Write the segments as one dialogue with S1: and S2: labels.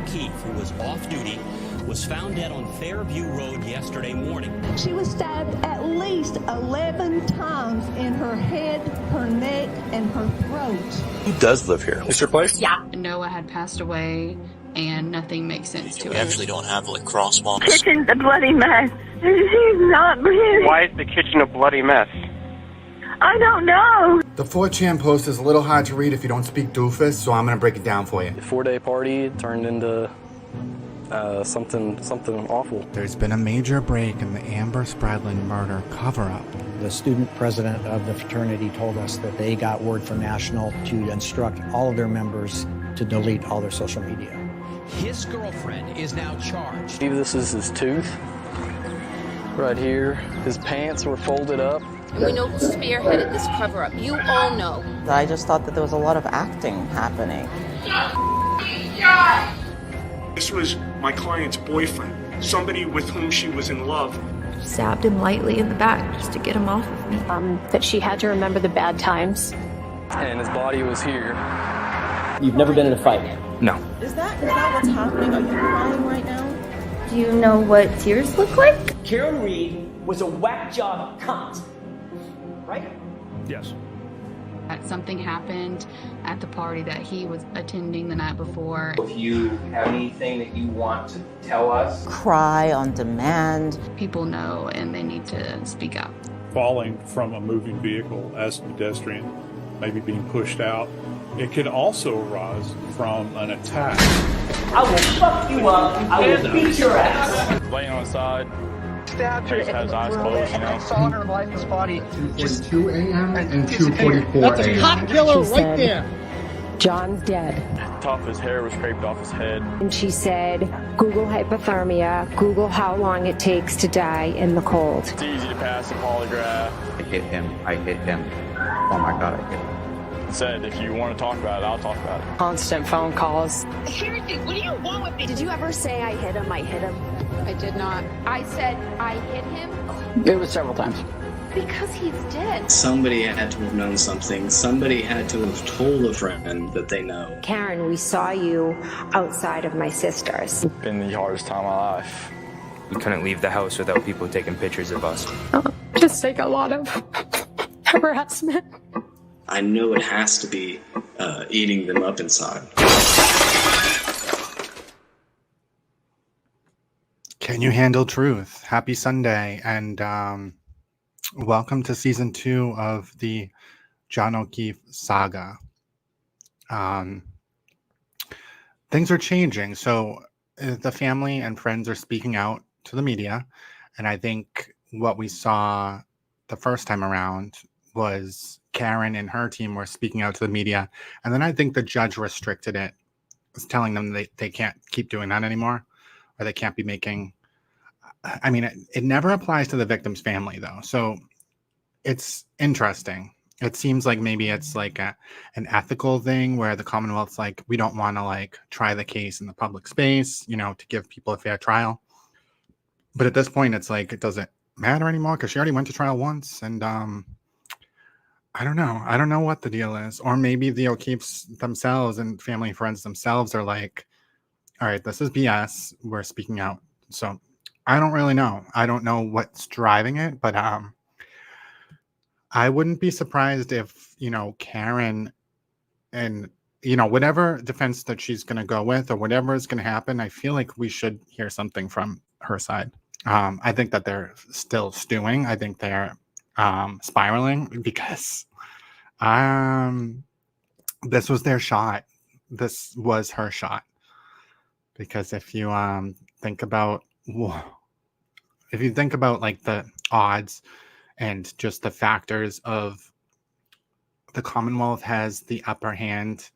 S1: O'Keefe, who was off duty, was found dead on Fairview Road yesterday morning.
S2: She was stabbed at least 11 times in her head, her neck, and her throat.
S3: Who does live here? Is your place?
S4: Yeah.
S5: Noah had passed away, and nothing makes sense to it.
S3: We actually don't have, like, crosswalks.
S4: Kitchen's a bloody mess. She's not breathing.
S6: Why is the kitchen a bloody mess?
S4: I don't know.
S7: The 4chan post is a little hard to read if you don't speak doofus, so I'm going to break it down for you.
S8: The 4-day party turned into something awful.
S7: There's been a major break in the Amber Spradlin murder cover-up.
S9: The student president of the fraternity told us that they got word from National to instruct all of their members to delete all their social media.
S1: His girlfriend is now charged.
S8: Maybe this is his tooth. Right here. His pants were folded up.
S10: And we know who spearheaded this cover-up. You all know.
S11: I just thought that there was a lot of acting happening.
S12: This was my client's boyfriend, somebody with whom she was in love.
S13: Stabbed him lightly in the back just to get him off of me.
S14: That she had to remember the bad times.
S8: And his body was here.
S15: You've never been in a fight?
S7: No.
S11: Is that what's happening? Are you crying right now?
S13: Do you know what tears look like?
S15: Karen Reed was a whack job cunt, right?
S6: Yes.
S5: That something happened at the party that he was attending the night before.
S16: If you have anything that you want to tell us,
S11: cry on demand.
S5: People know and they need to speak up.
S17: Falling from a moving vehicle as a pedestrian, maybe being pushed out. It could also arise from an attack.
S15: I will fuck you up. I will beat your ass.
S8: Laying on the side.
S6: Stabbed her.
S8: Had his eyes closed, you know.
S6: I saw her lifeless body.
S7: 2:42 a.m. and 2:44 a.m.
S6: That's a cop killer right there.
S14: John's dead.
S8: Top of his hair was scraped off his head.
S14: And she said, Google hypothermia, Google how long it takes to die in the cold.
S8: It's easy to pass a polygraph.
S16: I hit him. Oh my God, I hit him.
S8: Said, if you want to talk about it, I'll talk about it.
S14: Constant phone calls.
S4: Seriously, what do you want with me?
S13: Did you ever say I hit him?
S5: I did not. I said I hit him
S15: It was several times.
S5: because he's dead.
S16: Somebody had to have known something. Somebody had to have told a friend that they know.
S14: Karen, we saw you outside of my sister's.
S8: It's been the hardest time of my life.
S18: We couldn't leave the house without people taking pictures of us.
S14: Just like a lot of harassment.
S16: I know it has to be eating them up inside.
S7: Can you handle truth? Happy Sunday, and welcome to season 2 of the John O'Keefe saga. Things are changing, so the family and friends are speaking out to the media, and I think what we saw the first time around was Karen and her team were speaking out to the media, and then I think the judge restricted it, was telling them they can't keep doing that anymore, or they can't be making. I mean, it never applies to the victim's family, though. So it's interesting. It seems like maybe it's like an ethical thing where the Commonwealth's like, we don't want to like try the case in the public space, to give people a fair trial. But at this point, it's like, it doesn't matter anymore because she already went to trial once. And I don't know. I don't know what the deal is. Or maybe the O'Keefes themselves and family and friends themselves are like, all right, this is BS. We're speaking out. So I don't really know. I don't know what's driving it, but I wouldn't be surprised if, Karen and, whatever defense that she's going to go with or whatever is going to happen, I feel like we should hear something from her side. I think that they're still stewing. I think they're spiraling because this was their shot. This was her shot. Because if you think about like the odds and just the factors of the Commonwealth has the upper hand.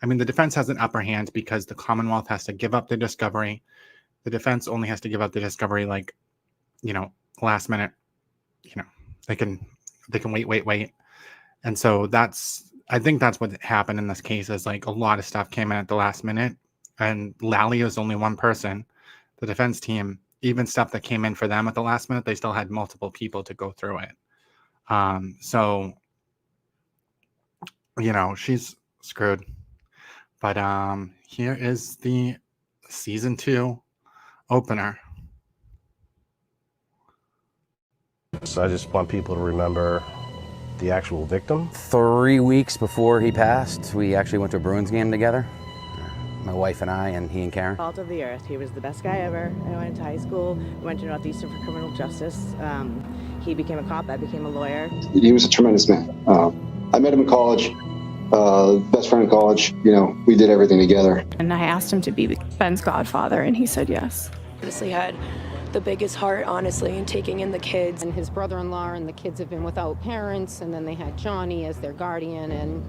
S7: I mean, the defense has an upper hand because the Commonwealth has to give up the discovery. The defense only has to give up the discovery last minute. They can wait. And so I think that's what happened in this case is like a lot of stuff came in at the last minute. And Lally is only one person. The defense team, even stuff that came in for them at the last minute, they still had multiple people to go through it. So, she's screwed. But here is the season 2 opener.
S19: So I just want people to remember the actual victim.
S20: 3 weeks before he passed, we actually went to a Bruins game together. My wife and I, and he and Karen.
S11: Salt of the earth. He was the best guy ever. I went to high school, went to Northeastern for criminal justice. He became a cop, I became a lawyer.
S21: He was a tremendous man. I met him in college, best friend in college. You know, we did everything together.
S22: And I asked him to be Ben's godfather, and he said yes.
S23: Honestly had the biggest heart, honestly, in taking in the kids.
S24: And his brother-in-law and the kids have been without parents, and then they had Johnny as their guardian, and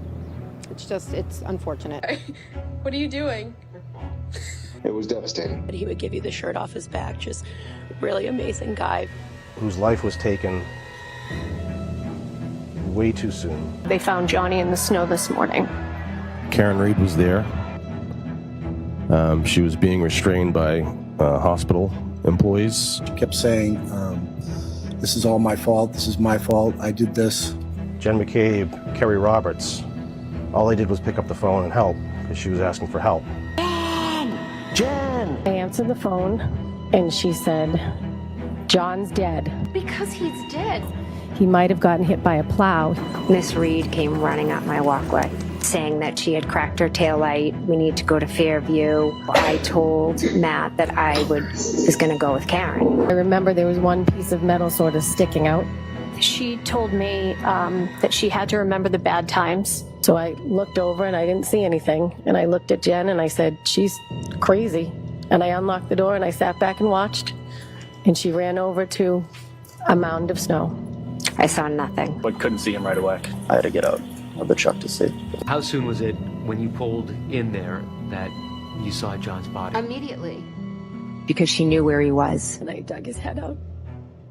S24: it's unfortunate.
S23: What are you doing?
S21: It was devastating.
S23: He would give you the shirt off his back, just really amazing guy.
S19: Whose life was taken way too soon.
S22: They found Johnny in the snow this morning.
S19: Karen Reed was there. She was being restrained by hospital employees.
S9: She kept saying, this is all my fault, this is my fault, I did this.
S19: Jen McCabe, Kerry Roberts, all they did was pick up the phone and help, because she was asking for help.
S14: Jen! I answered the phone, and she said, John's dead.
S10: Because he's dead.
S14: He might have gotten hit by a plow. Miss Reed came running up my walkway, saying that she had cracked her taillight. We need to go to Fairview. I told Matt that I was going to go with Karen. I remember there was one piece of metal sort of sticking out. She told me that she had to remember the bad times. So I looked over and I didn't see anything. And I looked at Jen and I said, she's crazy. And I unlocked the door and I sat back and watched. And she ran over to a mound of snow. I saw nothing.
S6: But couldn't see him right away. I had to get out of the truck to see.
S25: How soon was it when you pulled in there that you saw John's body?
S10: Immediately.
S14: Because she knew where he was.
S23: And I dug his head out,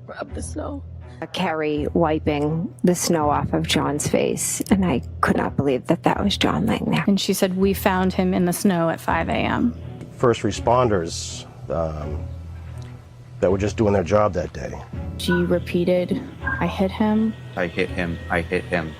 S23: rubbed the snow.
S14: Carrie wiping the snow off of John's face, and I could not believe that that was John laying there.
S22: And she said, we found him in the snow at 5 a.m.
S19: First responders that were just doing their job that day.
S22: She repeated, I hit him.
S20: I hit him, I hit him.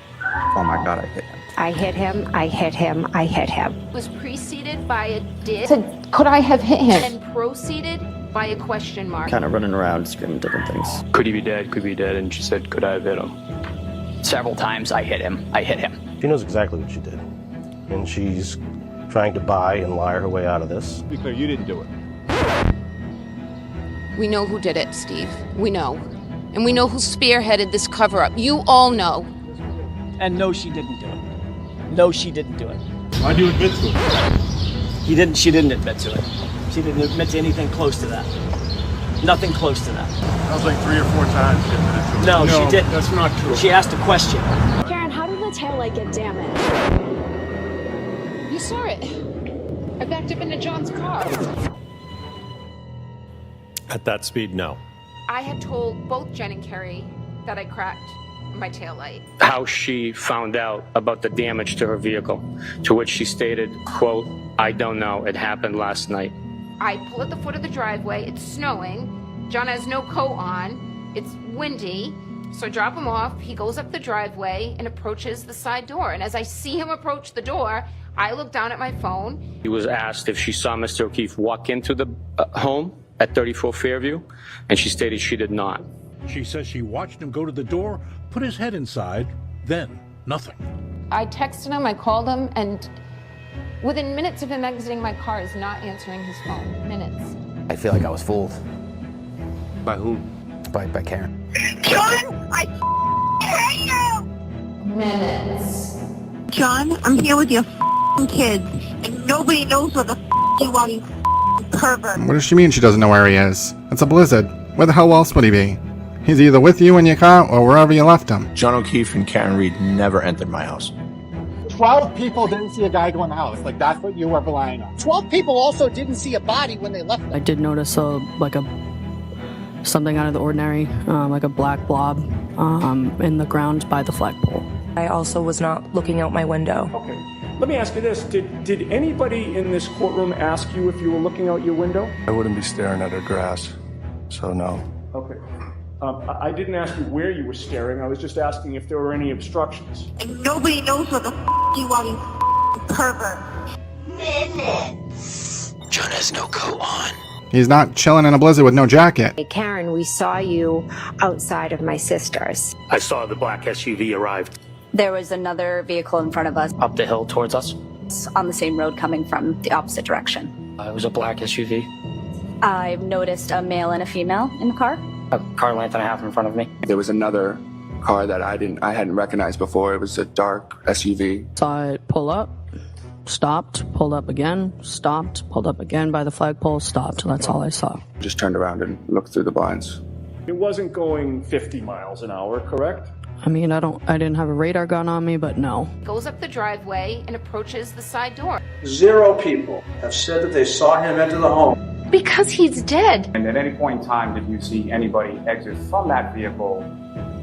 S20: Oh my God, I hit him.
S14: I hit him, I hit him, I hit him.
S10: It was preceded by a did.
S2: Said, could I have hit him?
S10: And proceeded by a question mark.
S6: Kind of running around, screaming different things. Could he be dead? Could he be dead? And she said, could I have hit him?
S15: Several times I hit him. I hit him.
S19: She knows exactly what she did. And she's trying to buy and lie her way out of this.
S6: Be clear, you didn't do it.
S10: We know who did it, Steve. We know. And we know who spearheaded this cover-up. You all know.
S15: And no, she didn't do it. No, she didn't do it.
S12: Why do you admit to it?
S15: She didn't admit to it. She didn't admit to anything close to that. Nothing close to that.
S12: That was like 3 or 4 times she admitted to it.
S15: No, she didn't.
S12: That's not true.
S15: She asked a question.
S23: Karen, how did the taillight get damaged?
S10: You saw it. I backed up into John's car.
S26: At that speed, no.
S10: I had told both Jen and Kerry that I cracked my taillight.
S6: How she found out about the damage to her vehicle, to which she stated, quote, I don't know, it happened last night.
S10: I pull at the foot of the driveway, it's snowing, John has no coat on, it's windy, so I drop him off, he goes up the driveway and approaches the side door, and as I see him approach the door, I look down at my phone.
S6: He was asked if she saw Mr. O'Keefe walk into the home at 34 Fairview, and she stated she did not.
S27: She says she watched him go to the door, put his head inside, then nothing.
S10: I texted him, I called him, and within minutes of him exiting my car, is not answering his phone. Minutes.
S20: I feel like I was fooled.
S18: By whom?
S20: By Karen.
S4: John, I hate you!
S10: Minutes.
S4: John, I'm here with your kids, and nobody knows where the you are, you pervert.
S7: What does she mean she doesn't know where he is? It's a blizzard. Where the hell else would he be? He's either with you in your car or wherever you left him.
S3: John O'Keefe and Karen Reed never entered my house.
S6: 12 people didn't see a guy go in the house. Like, that's what you were relying on. 12 people also didn't see a body when they left.
S28: I did notice something out of the ordinary, like a black blob in the ground by the flagpole.
S23: I also was not looking out my window.
S12: Okay. Let me ask you this. Did anybody in this courtroom ask you if you were looking out your window?
S17: I wouldn't be staring at her grass, so no.
S12: Okay. I didn't ask you where you were staring. I was just asking if there were any obstructions.
S4: And nobody knows where the you are, you pervert. Minutes.
S1: John has no coat on.
S7: He's not chilling in a blizzard with no jacket.
S14: Hey, Karen, we saw you outside of my sister's.
S6: I saw the black SUV arrive
S5: There was another vehicle in front of us
S6: up the hill towards us.
S5: on the same road coming from the opposite direction.
S6: It was a black SUV,
S5: I've noticed a male and a female in the car.
S6: a car length and a half in front of me.
S8: There was another car that I hadn't recognized before. It was a dark SUV.
S28: Saw it pull up, stopped, pulled up again, stopped, pulled up again by the flagpole, stopped. That's all I saw.
S8: Just turned around and looked through the blinds.
S12: It wasn't going 50 miles an hour, correct?
S28: I mean, I didn't have a radar gun on me, but no.
S10: Goes up the driveway and approaches the side door.
S11: 0 people have said that they saw him enter the home.
S10: Because he's dead.
S13: And at any point in time, did you see anybody exit from that vehicle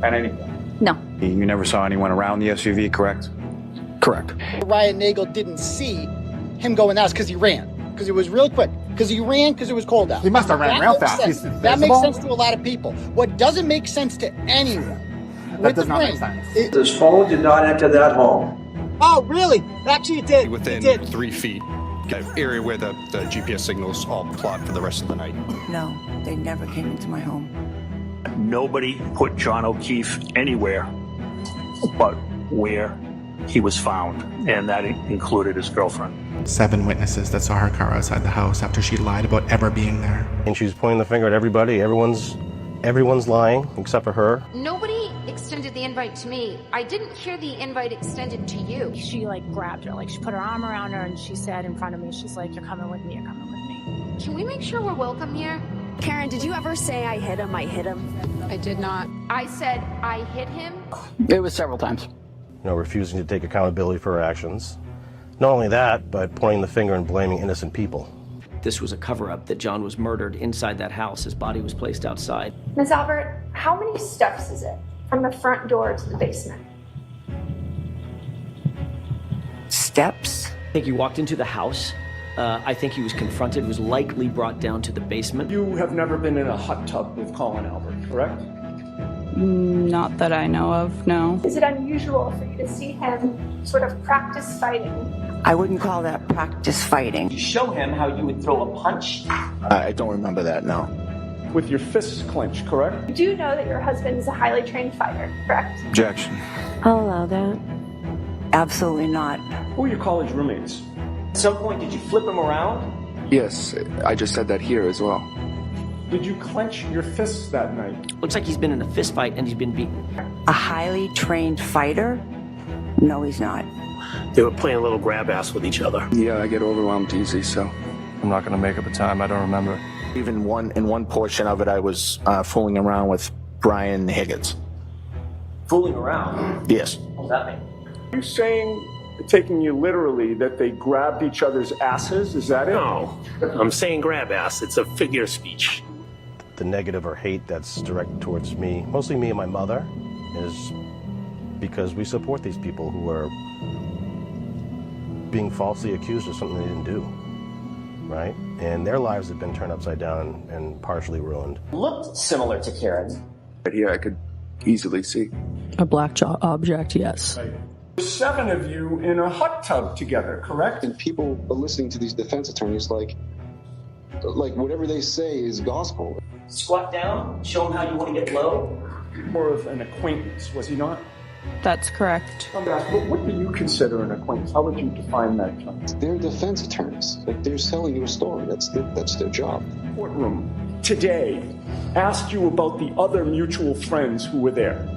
S13: at any point?
S5: No.
S13: You never saw anyone around the SUV, correct?
S6: Correct.
S16: Ryan Nagel didn't see him go in the house because he ran. Because it was real quick. Because he ran because it was cold out.
S7: He must have ran real fast.
S16: That makes sense to a lot of people. What doesn't make sense to anyone?
S7: That does not make sense.
S11: His phone did not enter that home.
S16: Oh, really? Actually, it did.
S21: Within
S16: it did.
S21: 3 feet, area where the GPS signals all plot for the rest of the night.
S24: No, they never came into my home.
S29: Nobody put John O'Keefe anywhere but where he was found, and that included his girlfriend.
S7: 7 witnesses that saw her car outside the house after she lied about ever being there.
S19: And she's pointing the finger at everybody. Everyone's lying except for her.
S10: Nobody extended the invite to me. I didn't hear the invite extended to you.
S30: She grabbed her, she put her arm around her and she said in front of me, she's like, you're coming with me, you're coming with me.
S10: Can we make sure we're welcome here?
S5: Karen, did you ever say I hit him? I hit him.
S10: I did not. I said I hit him.
S13: It was several times.
S19: Refusing to take accountability for her actions. Not only that, but pointing the finger and blaming innocent people.
S15: This was a cover-up that John was murdered inside that house. His body was placed outside.
S31: Ms. Albert, how many steps is it from the front door to the basement?
S24: Steps?
S15: I think he walked into the house. I think he was confronted, was likely brought down to the basement.
S12: You have never been in a hot tub with Colin Albert, correct?
S22: Not that I know of, no.
S31: Is it unusual for you to see him sort of practice fighting?
S24: I wouldn't call that practice fighting.
S15: You show him how you would throw a punch?
S3: I don't remember that, no.
S12: With your fists clenched, correct?
S31: You do know that your husband is a highly trained fighter, correct?
S3: Objection.
S24: I'll allow that. Absolutely not.
S12: Who are your college roommates?
S15: At some point, did you flip him around?
S8: Yes, I just said that here as well.
S12: Did you clench your fists that night?
S15: Looks like he's been in a fist fight and he's been beaten.
S24: A highly trained fighter? No, he's not.
S29: They were playing a little grab ass with each other.
S8: Yeah, I get overwhelmed easy, so.
S13: I'm not going to make up a time. I don't remember.
S3: Even in one portion of it, I was fooling around with Brian Higgins.
S15: Fooling around?
S3: Yes.
S15: What does that mean?
S12: Are you saying, taking you literally, that they grabbed each other's asses? Is that it?
S29: No, I'm saying grab ass. It's a figure of speech.
S19: The negative or hate that's directed towards me, mostly me and my mother, is because we support these people who are being falsely accused of something they didn't do, right? And their lives have been turned upside down and partially ruined.
S15: Looked similar to Karen.
S8: But here I could easily see.
S28: A black object, yes.
S12: There's 7 of you in a hot tub together, correct?
S32: And people are listening to these defense attorneys like whatever they say is gospel.
S15: Squat down, show him how you want to get low.
S12: More of an acquaintance, was he not?
S22: That's correct.
S12: What do you consider an acquaintance? How would you define that term?
S32: They're defense attorneys. They're selling you a story. That's their job.
S12: Courtroom today asked you about the other mutual friends who were there.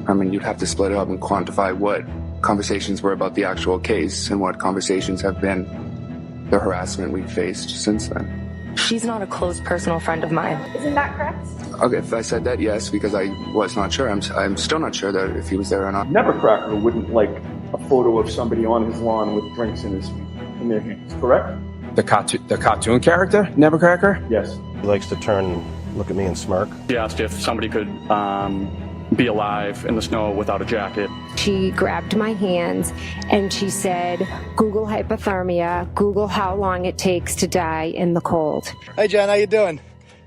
S8: I mean, you'd have to split it up and quantify what conversations were about the actual case and what conversations have been the harassment we've faced since then.
S32: She's not a close personal friend of mine.
S31: Isn't that correct?
S8: Okay, if I said that, yes, because I was not sure. I'm still not sure that if he was there or not.
S12: Nevercracker wouldn't like a photo of somebody on his lawn with drinks in their hands, correct?
S3: The cartoon character, Nevercracker?
S12: Yes.
S19: He likes to turn and look at me and smirk.
S6: She asked if somebody could be alive in the snow without a jacket.
S14: She grabbed my hands and she said, Google hypothermia, Google how long it takes to die in the cold.
S16: Hey, Jen, how you doing?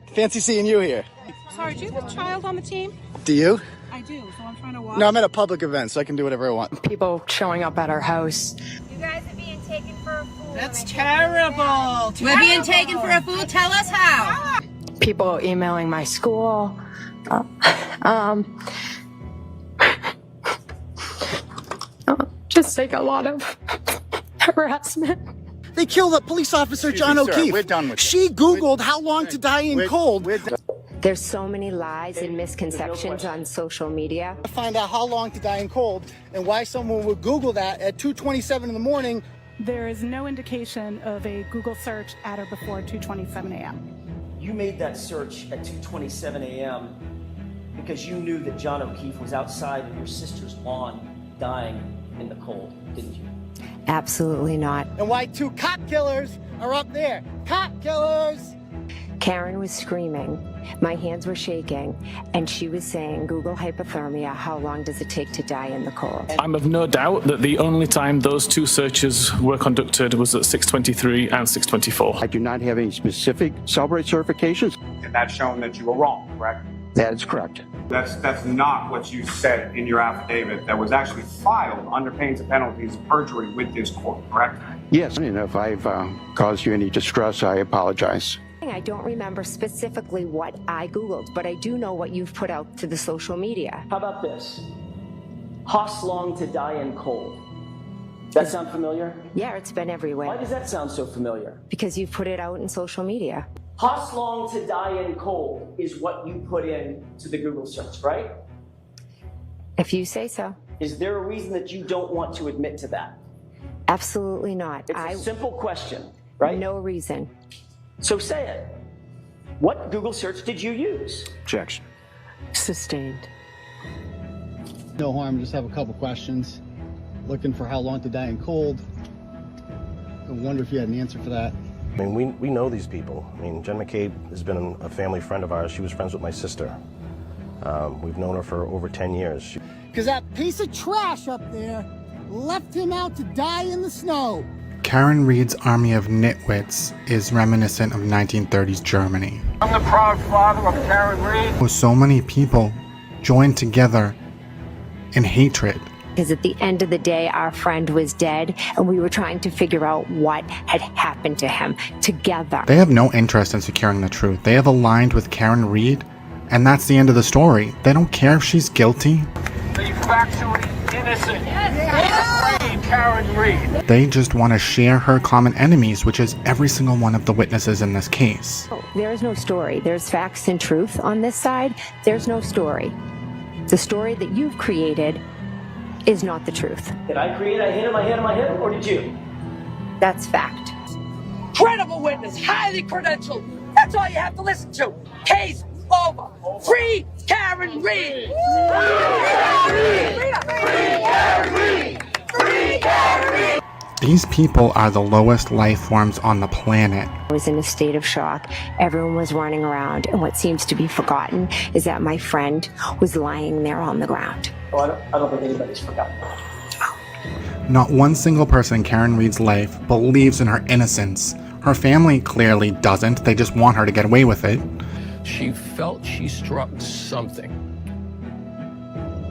S16: Fancy seeing you here.
S33: Sorry, do you have a child on the team?
S16: Do you?
S33: I do, so I'm trying to watch.
S16: No, I'm at a public event, so I can do whatever I want.
S24: People showing up at our house.
S31: You guys are being taken taken for a fool.
S33: That's terrible.
S31: We're being taken for a fool. Tell us how.
S28: People emailing my school. Just like a lot of harassment.
S16: They killed a police officer, John O'Keefe.
S1: We're done with
S16: She Googled how long to die in cold.
S14: There's so many lies and misconceptions on social media.
S16: To find out how long to die in cold and why someone would Google that at 2:27 in the morning.
S22: There is no indication of a Google search at or before 2:27 a.m.
S15: You made that search at 2:27 a.m. because you knew that John O'Keefe was outside of your sister's lawn dying in the cold, didn't you?
S14: Absolutely not.
S16: And why 2 cop killers are up there. Cop killers!
S14: Karen was screaming, my hands were shaking, and she was saying, Google hypothermia, how long does it take to die in the cold?
S2: I'm of no doubt that the only time those 2 searches were conducted was at 6:23 and 6:24.
S1: I do not have any specific celebrate certifications.
S13: And that's shown that you were wrong, correct?
S1: That is correct.
S13: That's not what you said in your affidavit that was actually filed under pains and penalties of perjury with this court, correct?
S1: Yes, and if I've caused you any distress, I apologize.
S14: I don't remember specifically what I Googled, but I do know what you've put out to the social media.
S15: How about this? Hoss long to die in cold. That sound familiar?
S14: Yeah, it's been everywhere.
S15: Why does that sound so familiar?
S14: Because you've put it out in social media.
S15: Hoss long to die in cold is what you put in to the Google search, right?
S14: If you say so.
S15: Is there a reason that you don't want to admit to that?
S14: Absolutely not.
S15: It's a simple question, right?
S14: No reason.
S15: So say it. What Google search did you use?
S1: Objection.
S28: Sustained.
S16: No harm, just have a couple questions. Looking for how long to die in cold. I wonder if you had an answer for that.
S19: I mean, we know these people. I mean, Jen McCabe has been a family friend of ours. She was friends with my sister. We've known her for over 10 years.
S16: Because that piece of trash up there left him out to die in the snow.
S7: Karen Reed's army of nitwits is reminiscent of 1930s Germany.
S1: I'm the proud father of Karen Reed.
S7: With so many people joined together in hatred.
S14: Because at the end of the day, our friend was dead, and we were trying to figure out what had happened to him together.
S7: They have no interest in securing the truth. They have aligned with Karen Reed, and that's the end of the story. They don't care if she's guilty.
S1: The factually innocent Karen Reed.
S7: They just want to share her common enemies, which is every single one of the witnesses in this case.
S14: There is no story. There's facts and truth on this side. There's no story. The story that you've created is not the truth.
S15: Did I create I hit him, or did you?
S14: That's fact.
S1: Credible witness, highly credentialed. That's all you have to listen to. Case over. Free Karen Reed. Free Karen Reed. Free Karen Reed.
S7: These people are the lowest life forms on the planet.
S14: I was in a state of shock. Everyone was running around, and what seems to be forgotten is that my friend was lying there on the ground.
S15: Oh, I don't think anybody's forgotten.
S7: Not one single person in Karen Reed's life believes in her innocence. Her family clearly doesn't. They just want her to get away with it.
S1: She felt she struck something.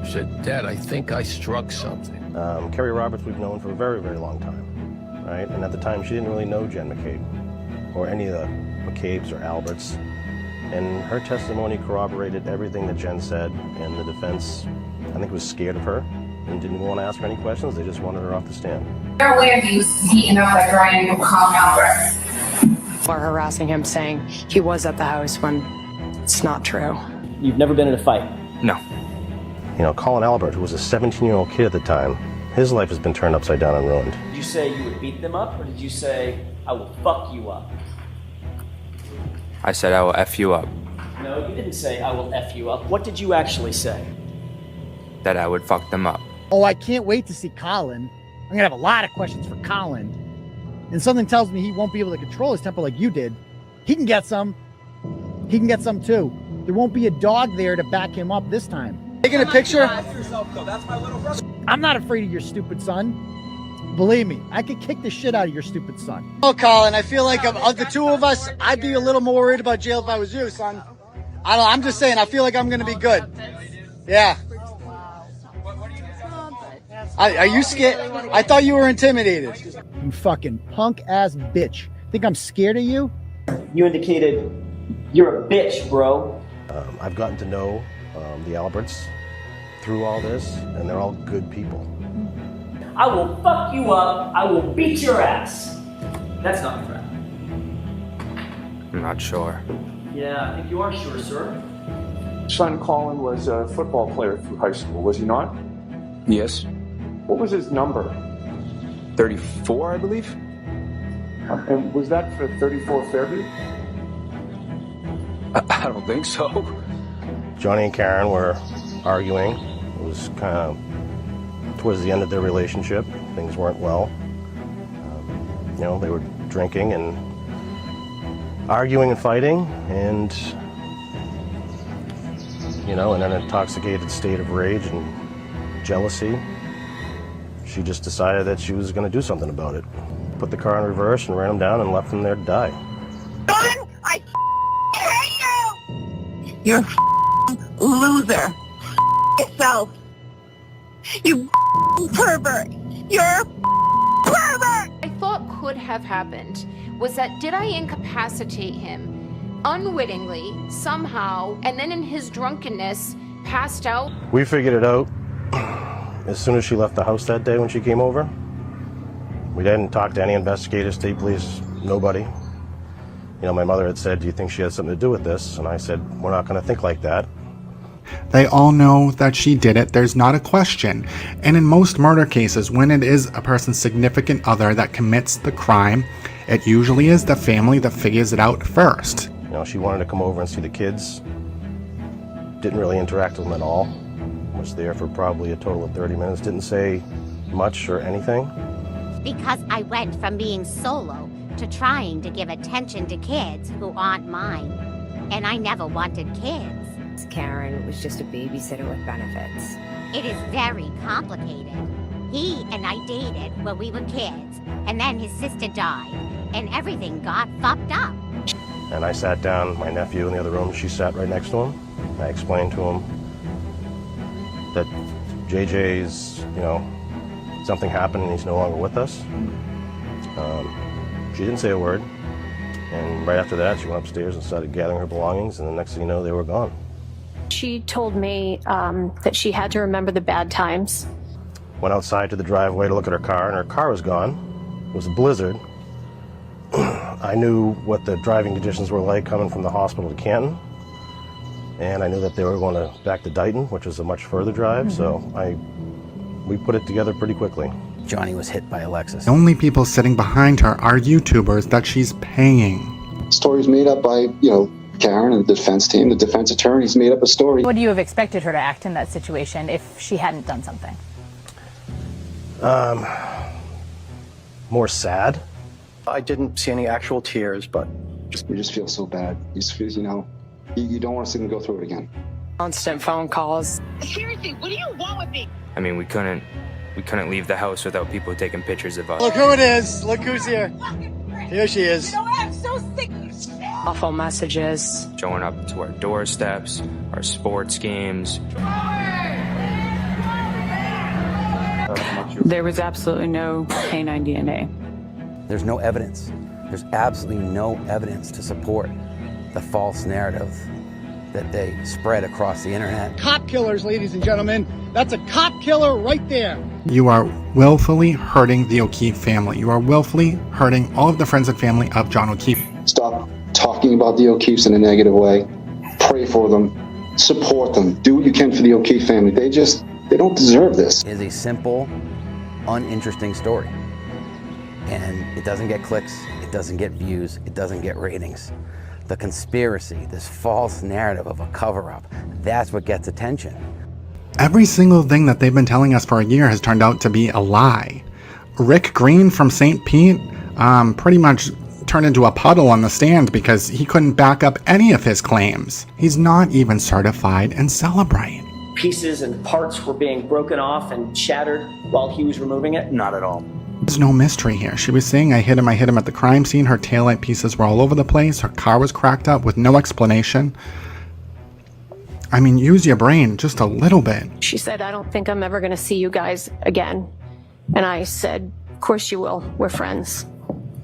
S1: She said, Dad, I think I struck something.
S19: Kerry Roberts we've known for a very, very long time, right? And at the time, she didn't really know Jen McCabe or any of the McCabes or Alberts. And her testimony corroborated everything that Jen said, and the defense, I think, was scared of her and didn't want to ask her any questions. They just wanted her off the stand.
S31: You're aware he was beaten up by Brian and Colin Albert.
S28: Or harassing him, saying he was at the house when it's not true.
S15: You've never been in a fight?
S2: No.
S19: You know, Colin Albert, who was a 17-year-old kid at the time, his life has been turned upside down and ruined.
S15: Did you say you would beat them up, or did you say, I will fuck you up?
S4: I said I will F you up.
S15: No, you didn't say I will F you up. What did you actually say?
S4: That I would fuck them up.
S16: Oh, I can't wait to see Colin. I'm gonna have a lot of questions for Colin. And something tells me he won't be able to control his temper like you did. He can get some. He can get some too. There won't be a dog there to back him up this time. Taking a picture? I'm not afraid of your stupid son. Believe me, I could kick the shit out of your stupid son. Oh, Colin, I feel like of the two of us, I'd be a little more worried about jail if I was you, son. I'm just saying, I feel like I'm going to be good. Yeah. Are you scared? I thought you were intimidated. You fucking punk-ass bitch. Think I'm scared of you?
S15: You indicated you're a bitch, bro.
S19: I've gotten to know the Alberts through all this, and they're all good people.
S15: I will fuck you up. I will beat your ass. That's not a threat.
S4: I'm not sure.
S15: Yeah, I think you are sure, sir.
S12: Son Colin was a football player through high school, was he not?
S8: Yes.
S12: What was his number?
S8: 34, I believe.
S12: And was that for 34 Fairview?
S8: I don't think so.
S19: Johnny and Karen were arguing. It was kind of towards the end of their relationship. Things weren't well. You know, they were drinking and arguing and fighting, and you know, in an intoxicated state of rage and jealousy, she just decided that she was going to do something about it. Put the car in reverse and ran him down and left him there to die.
S24: Son, I hate you! You're a loser. Yourself. You pervert. You're a pervert!
S5: I thought could have happened was that did I incapacitate him unwittingly, somehow, and then in his drunkenness, passed out?
S19: We figured it out as soon as she left the house that day when she came over. We didn't talk to any investigators, state police, nobody. You know, my mother had said, do you think she had something to do with this? And I said, we're not going to think like that.
S7: They all know that she did it. There's not a question. And in most murder cases, when it is a person's significant other that commits the crime, it usually is the family that figures it out first.
S19: You know, she wanted to come over and see the kids. Didn't really interact with them at all. Was there for probably a total of 30 minutes. Didn't say much or anything.
S9: Because I went from being solo to trying to give attention to kids who aren't mine. And I never wanted kids.
S14: Karen was just a babysitter with benefits.
S9: It is very complicated. He and I dated when we were kids, and then his sister died, and everything got fucked up.
S19: And I sat down, my nephew in the other room, she sat right next to him. I explained to him that JJ's, you know, something happened and he's no longer with us. She didn't say a word. And right after that, she went upstairs and started gathering her belongings, and the next thing you know, they were gone.
S10: She told me that she had to remember the bad times.
S19: Went outside to the driveway to look at her car, and her car was gone. It was a blizzard. I knew what the driving conditions were like coming from the hospital to Canton, and I knew that they were going back to Dighton, which was a much further drive, so we put it together pretty quickly.
S11: Johnny was hit by a Lexus.
S7: The only people sitting behind her are YouTubers that she's paying.
S32: Stories made up by, you know, Karen and the defense team. The defense attorneys made up a story.
S17: Would you have expected her to act in that situation if she hadn't done something?
S19: More sad.
S11: I didn't see any actual tears, but
S32: you just feel so bad. You know, you don't want to see them go through it again.
S17: Constant phone calls.
S9: Seriously, what do you want with me?
S4: I mean, we couldn't leave the house without people taking pictures of us.
S16: Look who it is. Look who's here. Here she is.
S9: You know what? I'm so sick of you.
S17: Awful messages.
S4: Showing up to our doorsteps, our sports games.
S17: There was absolutely no canine DNA.
S11: there's no evidence. There's absolutely no evidence to support the false narrative that they spread across the internet.
S16: Cop killers, ladies and gentlemen. That's a cop killer right there.
S7: You are willfully hurting the O'Keefe family. You are willfully hurting all of the friends and family of John O'Keefe.
S32: Stop talking about the O'Keefes in a negative way. Pray for them. Support them. Do what you can for the O'Keefe family. They don't deserve this.
S11: It is a simple, uninteresting story. And it doesn't get clicks, it doesn't get views, it doesn't get ratings. The conspiracy, this false narrative of a cover-up, that's what gets attention.
S7: Every single thing that they've been telling us for a year has turned out to be a lie. Rick Green from St. Pete pretty much turned into a puddle on the stand because he couldn't back up any of his claims. He's not even certified in Celebrate.
S15: Pieces and parts were being broken off and shattered while he was removing it?
S29: Not at all.
S7: There's no mystery here. She was saying, I hit him at the crime scene. Her taillight pieces were all over the place. Her car was cracked up with no explanation. I mean, use your brain just a little bit.
S10: She said, I don't think I'm ever going to see you guys again. And I said, course you will. We're friends.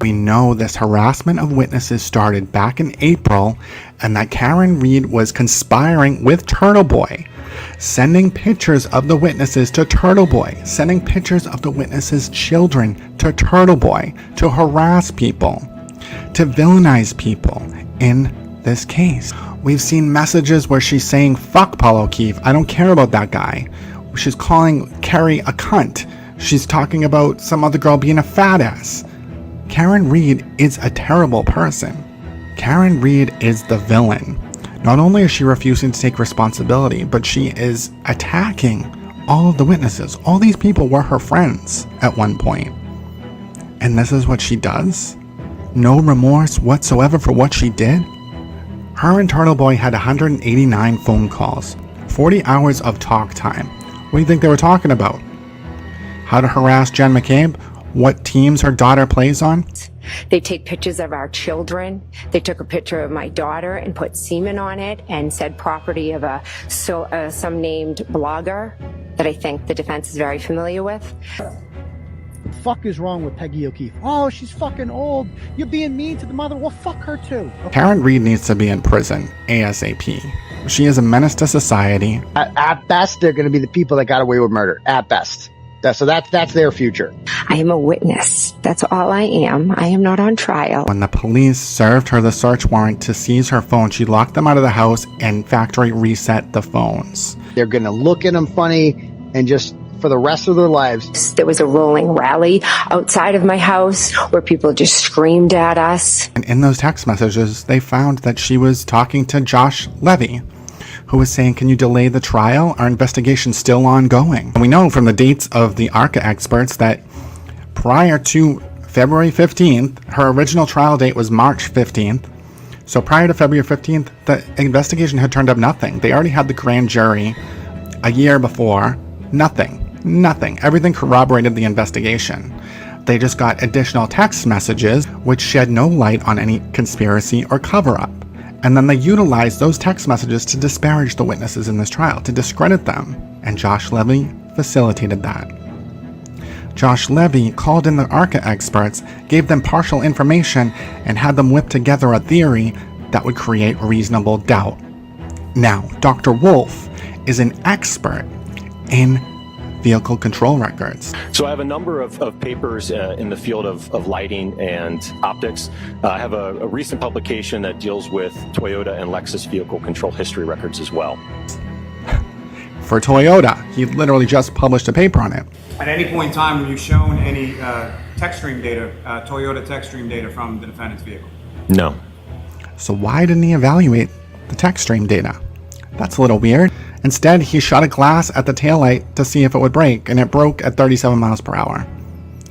S7: We know this harassment of witnesses started back in April, and that Karen Reed was conspiring with Turtle Boy, sending pictures of the witnesses to Turtle Boy, sending pictures of the witnesses' children to Turtle Boy to harass people, to villainize people in this case. We've seen messages where she's saying, "Fuck Paul O'Keefe, I don't care about that guy." She's calling Kerry a cunt. She's talking about some other girl being a fat ass. Karen Reed is a terrible person. Karen Reed is the villain. Not only is she refusing to take responsibility, but she is attacking all of the witnesses. All these people were her friends at one point. And this is what she does? No remorse whatsoever for what she did? Her and Turtle Boy had 189 phone calls, 40 hours of talk time. What do you think they were talking about? How to harass Jen McCabe? What teams her daughter plays on?
S14: They take pictures of our children. They took a picture of my daughter and put semen on it and said property of some named blogger that I think the defense is very familiar with.
S16: The fuck is wrong with Peggy O'Keefe? Oh, she's fucking old. You're being mean to the mother. Well, fuck her too. Okay.
S7: Karen Reed needs to be in prison ASAP. She is a menace to society.
S16: At best, they're going to be the people that got away with murder. At best. So that's their future.
S14: I am a witness. That's all I am. I am not on trial.
S7: When the police served her the search warrant to seize her phone, she locked them out of the house and factory reset the phones.
S16: They're going to look at them funny and just for the rest of their lives.
S14: There was a rolling rally outside of my house where people just screamed at us.
S7: And in those text messages, they found that she was talking to Josh Levy, who was saying, "Can you delay the trial? Our investigation's still ongoing." And we know from the dates of the ARCA experts that prior to February 15th, her original trial date was March 15th. So prior to February 15th, the investigation had turned up nothing. They already had the grand jury a year before. Nothing. Everything corroborated the investigation. They just got additional text messages which shed no light on any conspiracy or cover-up. And then they utilized those text messages to disparage the witnesses in this trial, to discredit them. And Josh Levy facilitated that. Josh Levy called in the ARCA experts, gave them partial information, and had them whip together a theory that would create reasonable doubt. Now, Dr. Wolf is an expert in vehicle control records.
S3: So I have a number of papers in the field of lighting and optics. I have a recent publication that deals with Toyota and Lexus vehicle control history records as well.
S7: For Toyota, he literally just published a paper on it.
S6: At any point in time, were you shown any text stream data, Toyota text stream data from the defendant's vehicle?
S3: No.
S7: So why didn't he evaluate the text stream data? That's a little weird. Instead, he shot a glass at the taillight to see if it would break, and it broke at 37 miles per hour.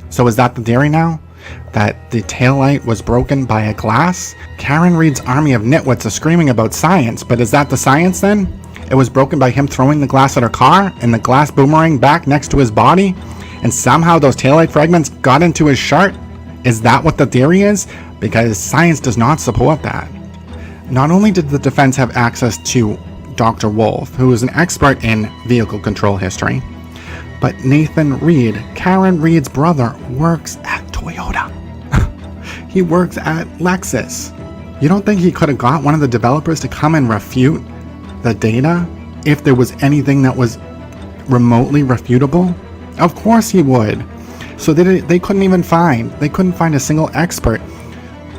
S7: So is that the theory now? That the taillight was broken by a glass? Karen Reed's army of nitwits are screaming about science, but is that the science then? It was broken by him throwing the glass at her car, and the glass boomerang back next to his body, and somehow those taillight fragments got into his shirt? Is that what the theory is? Because science does not support that. Not only did the defense have access to Dr. Wolf, who is an expert in vehicle control history, but Nathan Reed, Karen Reed's brother, works at Toyota. He works at Lexus. You don't think he could have got one of the developers to come and refute the data if there was anything that was remotely refutable? Of course he would. So they couldn't find a single expert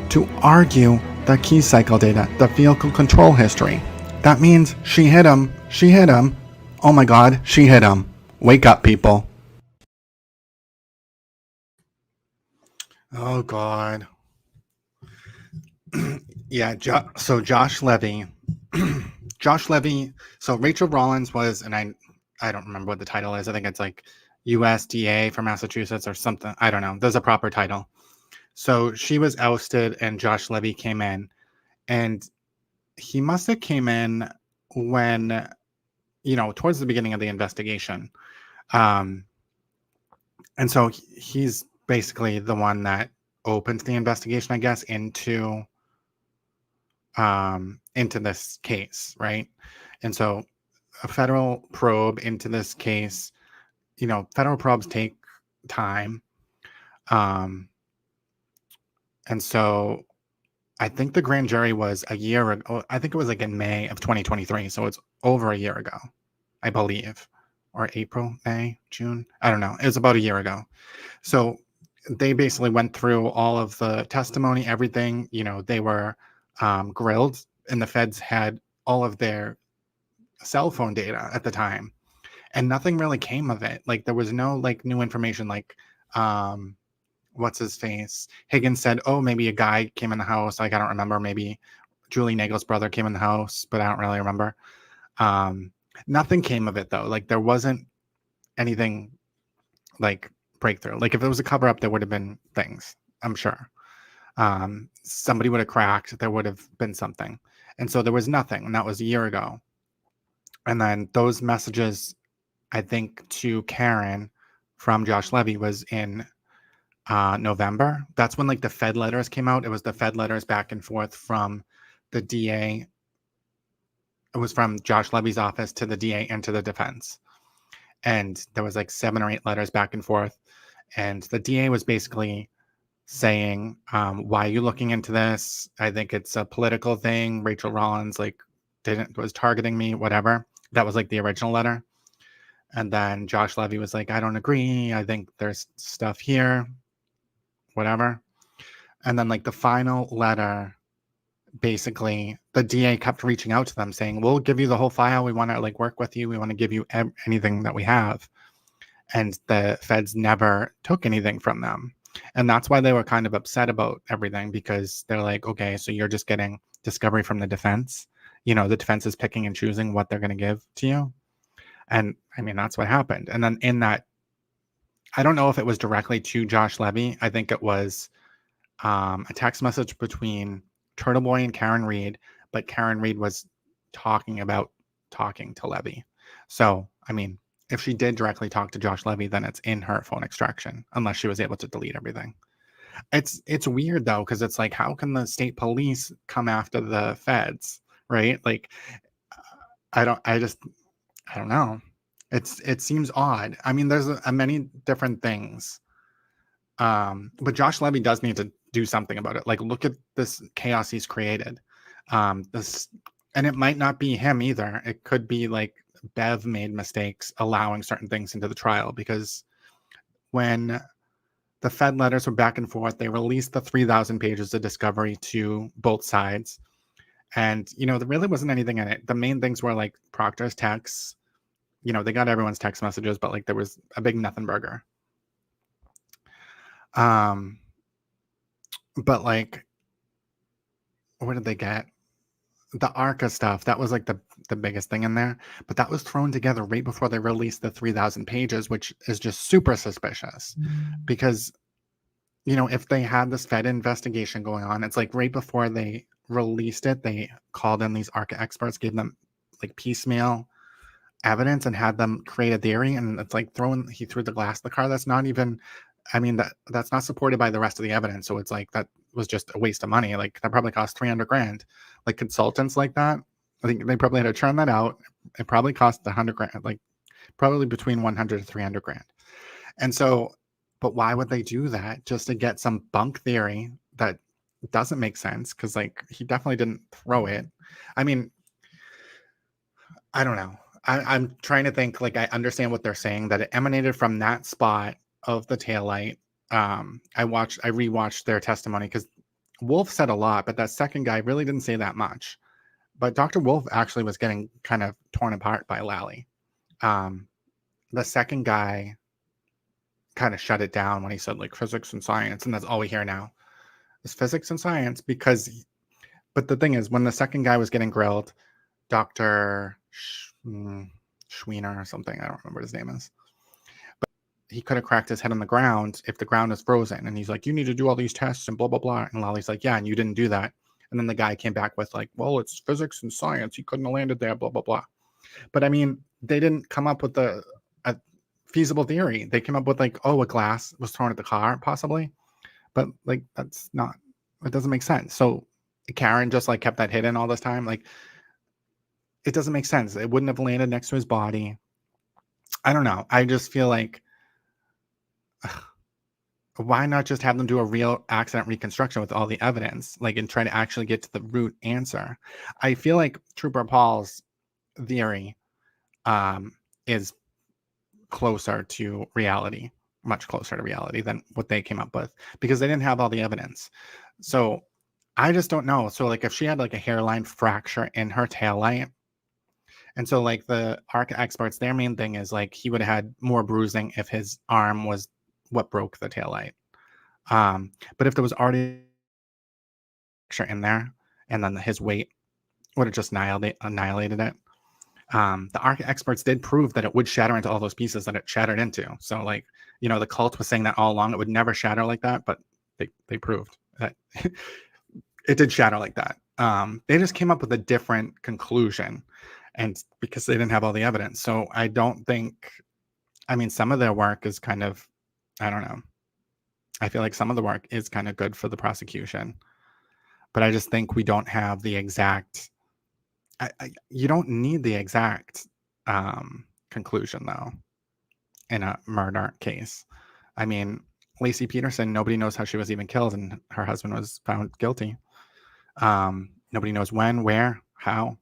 S7: to argue the key cycle data, the vehicle control history. That means she hit him. Oh my God, she hit him. Wake up, people. Oh God. Yeah, so Josh Levy. So Rachel Rollins was, and I don't remember what the title is. I think it's like USDA for Massachusetts or something. I don't know. There's a proper title. So she was ousted and Josh Levy came in, and he must have came in when, towards the beginning of the investigation. And so he's basically the one that opens the investigation, I guess, into this case, right? And so a federal probe into this case, federal probes take time. And so I think the grand jury was a year ago. I think it was like in May of 2023. So it's over a year ago, I believe, or April, May, June. I don't know. It was about a year ago. So they basically went through all of the testimony, everything. They were grilled, and the feds had all of their cell phone data at the time, and nothing really came of it. Like there was no like new information. Like what's his face? Higgins said, oh, maybe a guy came in the house. Like, I don't remember. Maybe Julie Nagel's brother came in the house, but I don't really remember. Nothing came of it, though. Like, there wasn't anything like breakthrough. Like, if it was a cover up, there would have been things, I'm sure. Somebody would have cracked. There would have been something. And so there was nothing. And that was a year ago. And then those messages, I think, to Karen from Josh Levy was in November. That's when like the Fed letters came out. It was the Fed letters back and forth from the DA. It was from Josh Levy's office to the DA and to the defense. And there was like 7 or 8 letters back and forth. And the DA was basically saying, why are you looking into this? I think it's a political thing. Rachel Rollins was targeting me, whatever. That was like the original letter. And then Josh Levy was like, I don't agree. I think there's stuff here, whatever. And then like the final letter, basically the DA kept reaching out to them saying, we'll give you the whole file. We want to like work with you. We want to give you anything that we have. And the feds never took anything from them. And that's why they were kind of upset about everything, because they're like, okay, so you're just getting discovery from the defense. The defense is picking and choosing what they're going to give to you. And I mean, that's what happened. And then in that, I don't know if it was directly to Josh Levy. I think it was a text message between Turtle Boy and Karen Reed, but Karen Reed was talking to Levy. So, I mean, if she did directly talk to Josh Levy, then it's in her phone extraction, unless she was able to delete everything. It's weird though, because it's like, how can the state police come after the feds, right? Like, I don't know. It seems odd. I mean, there's many different things. But Josh Levy does need to do something about it. Like, look at this chaos he's created. And it might not be him either. It could be like Bev made mistakes allowing certain things into the trial, because when the Fed letters were back and forth, they released the 3,000 pages of discovery to both sides. And, there really wasn't anything in it. The main things were like Proctor's texts. They got everyone's text messages, but like there was a big nothing burger. But like, what did they get? The ARCA stuff, that was like the biggest thing in there. But that was thrown together right before they released the 3,000 pages, which is just super suspicious. Because, if they had this Fed investigation going on, it's like right before they released it, they called in these ARCA experts, gave them like piecemeal evidence and had them create a theory. And it's like he threw the glass of the car. That's not even, I mean, that's not supported by the rest of the evidence. So it's like, that was just a waste of money. Like, that probably cost $300,000. Like, consultants like that, I think they probably had to churn that out. It probably cost $100,000, like probably between $100,000 to $300,000. And so, but why would they do that? Just to get some bunk theory that doesn't make sense? Because like, he definitely didn't throw it. I mean, I don't know. I'm trying to think, like, I understand what they're saying, that it emanated from that spot of the taillight. I rewatched their testimony, because Wolf said a lot, but that second guy really didn't say that much. But Dr. Wolf actually was getting kind of torn apart by Lally. The second guy kind of shut it down when he said like physics and science, and that's all we hear now is physics and science. But the thing is, when the second guy was getting grilled, Dr. Schwiener or something, I don't remember what his name is, but he could have cracked his head on the ground if the ground is frozen. And he's like, you need to do all these tests and blah, blah, blah. And Lally's like, yeah, and you didn't do that. And then the guy came back with like, well, it's physics and science. He couldn't have landed there, blah, blah, blah. But I mean, they didn't come up with a feasible theory. They came up with like, oh, a glass was thrown at the car, possibly. But like, it doesn't make sense. So Karen just like kept that hidden all this time. Like, it doesn't make sense. It wouldn't have landed next to his body. I don't know. I just feel like, why not just have them do a real accident reconstruction with all the evidence, like, and try to actually get to the root answer? I feel like Trooper Paul's theory is closer to reality, much closer to reality than what they came up with, because they didn't have all the evidence. So I just don't know. So like if she had like a hairline fracture in her taillight, and so like the ARC experts, their main thing is like he would have had more bruising if his arm was what broke the taillight. But if there was already in there, and then his weight would have just annihilated it. The ARC experts did prove that it would shatter into all those pieces that it shattered into. So like, you know, the cult was saying that all along, it would never shatter like that, but they proved that it did shatter like that. They just came up with a different conclusion, and because they didn't have all the evidence. So I don't think, I mean, some of their work is kind of, I don't know. I feel like some of the work is kind of good for the prosecution, but I just think we don't have the exact, you don't need the exact conclusion though in a murder case. I mean, Lacey Peterson, nobody knows how she was even killed, and her husband was found guilty. Nobody knows when, where, how.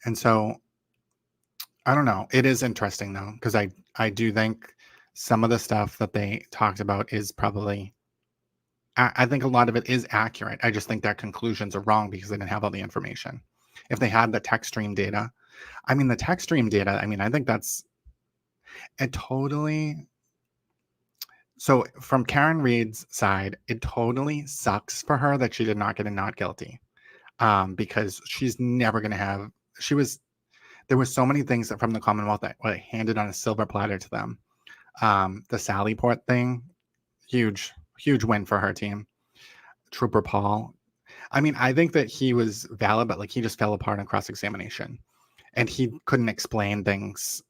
S7: And so I don't know. It is interesting though, because I do think some of the stuff that they talked about is probably, I think a lot of it is accurate. I just think their conclusions are wrong because they didn't have all the information. If they had the text stream data, I mean, the text stream data, I mean, I think that's it totally. So from Karen Reed's side, it totally sucks for her that she did not get a not guilty, because she's never going to have, there were so many things that from the Commonwealth that were handed on a silver platter to them. The Sally Port thing, huge win for her team. Trooper Paul, I mean, I think that he was valid, but like he just fell apart in cross-examination, and he couldn't explain things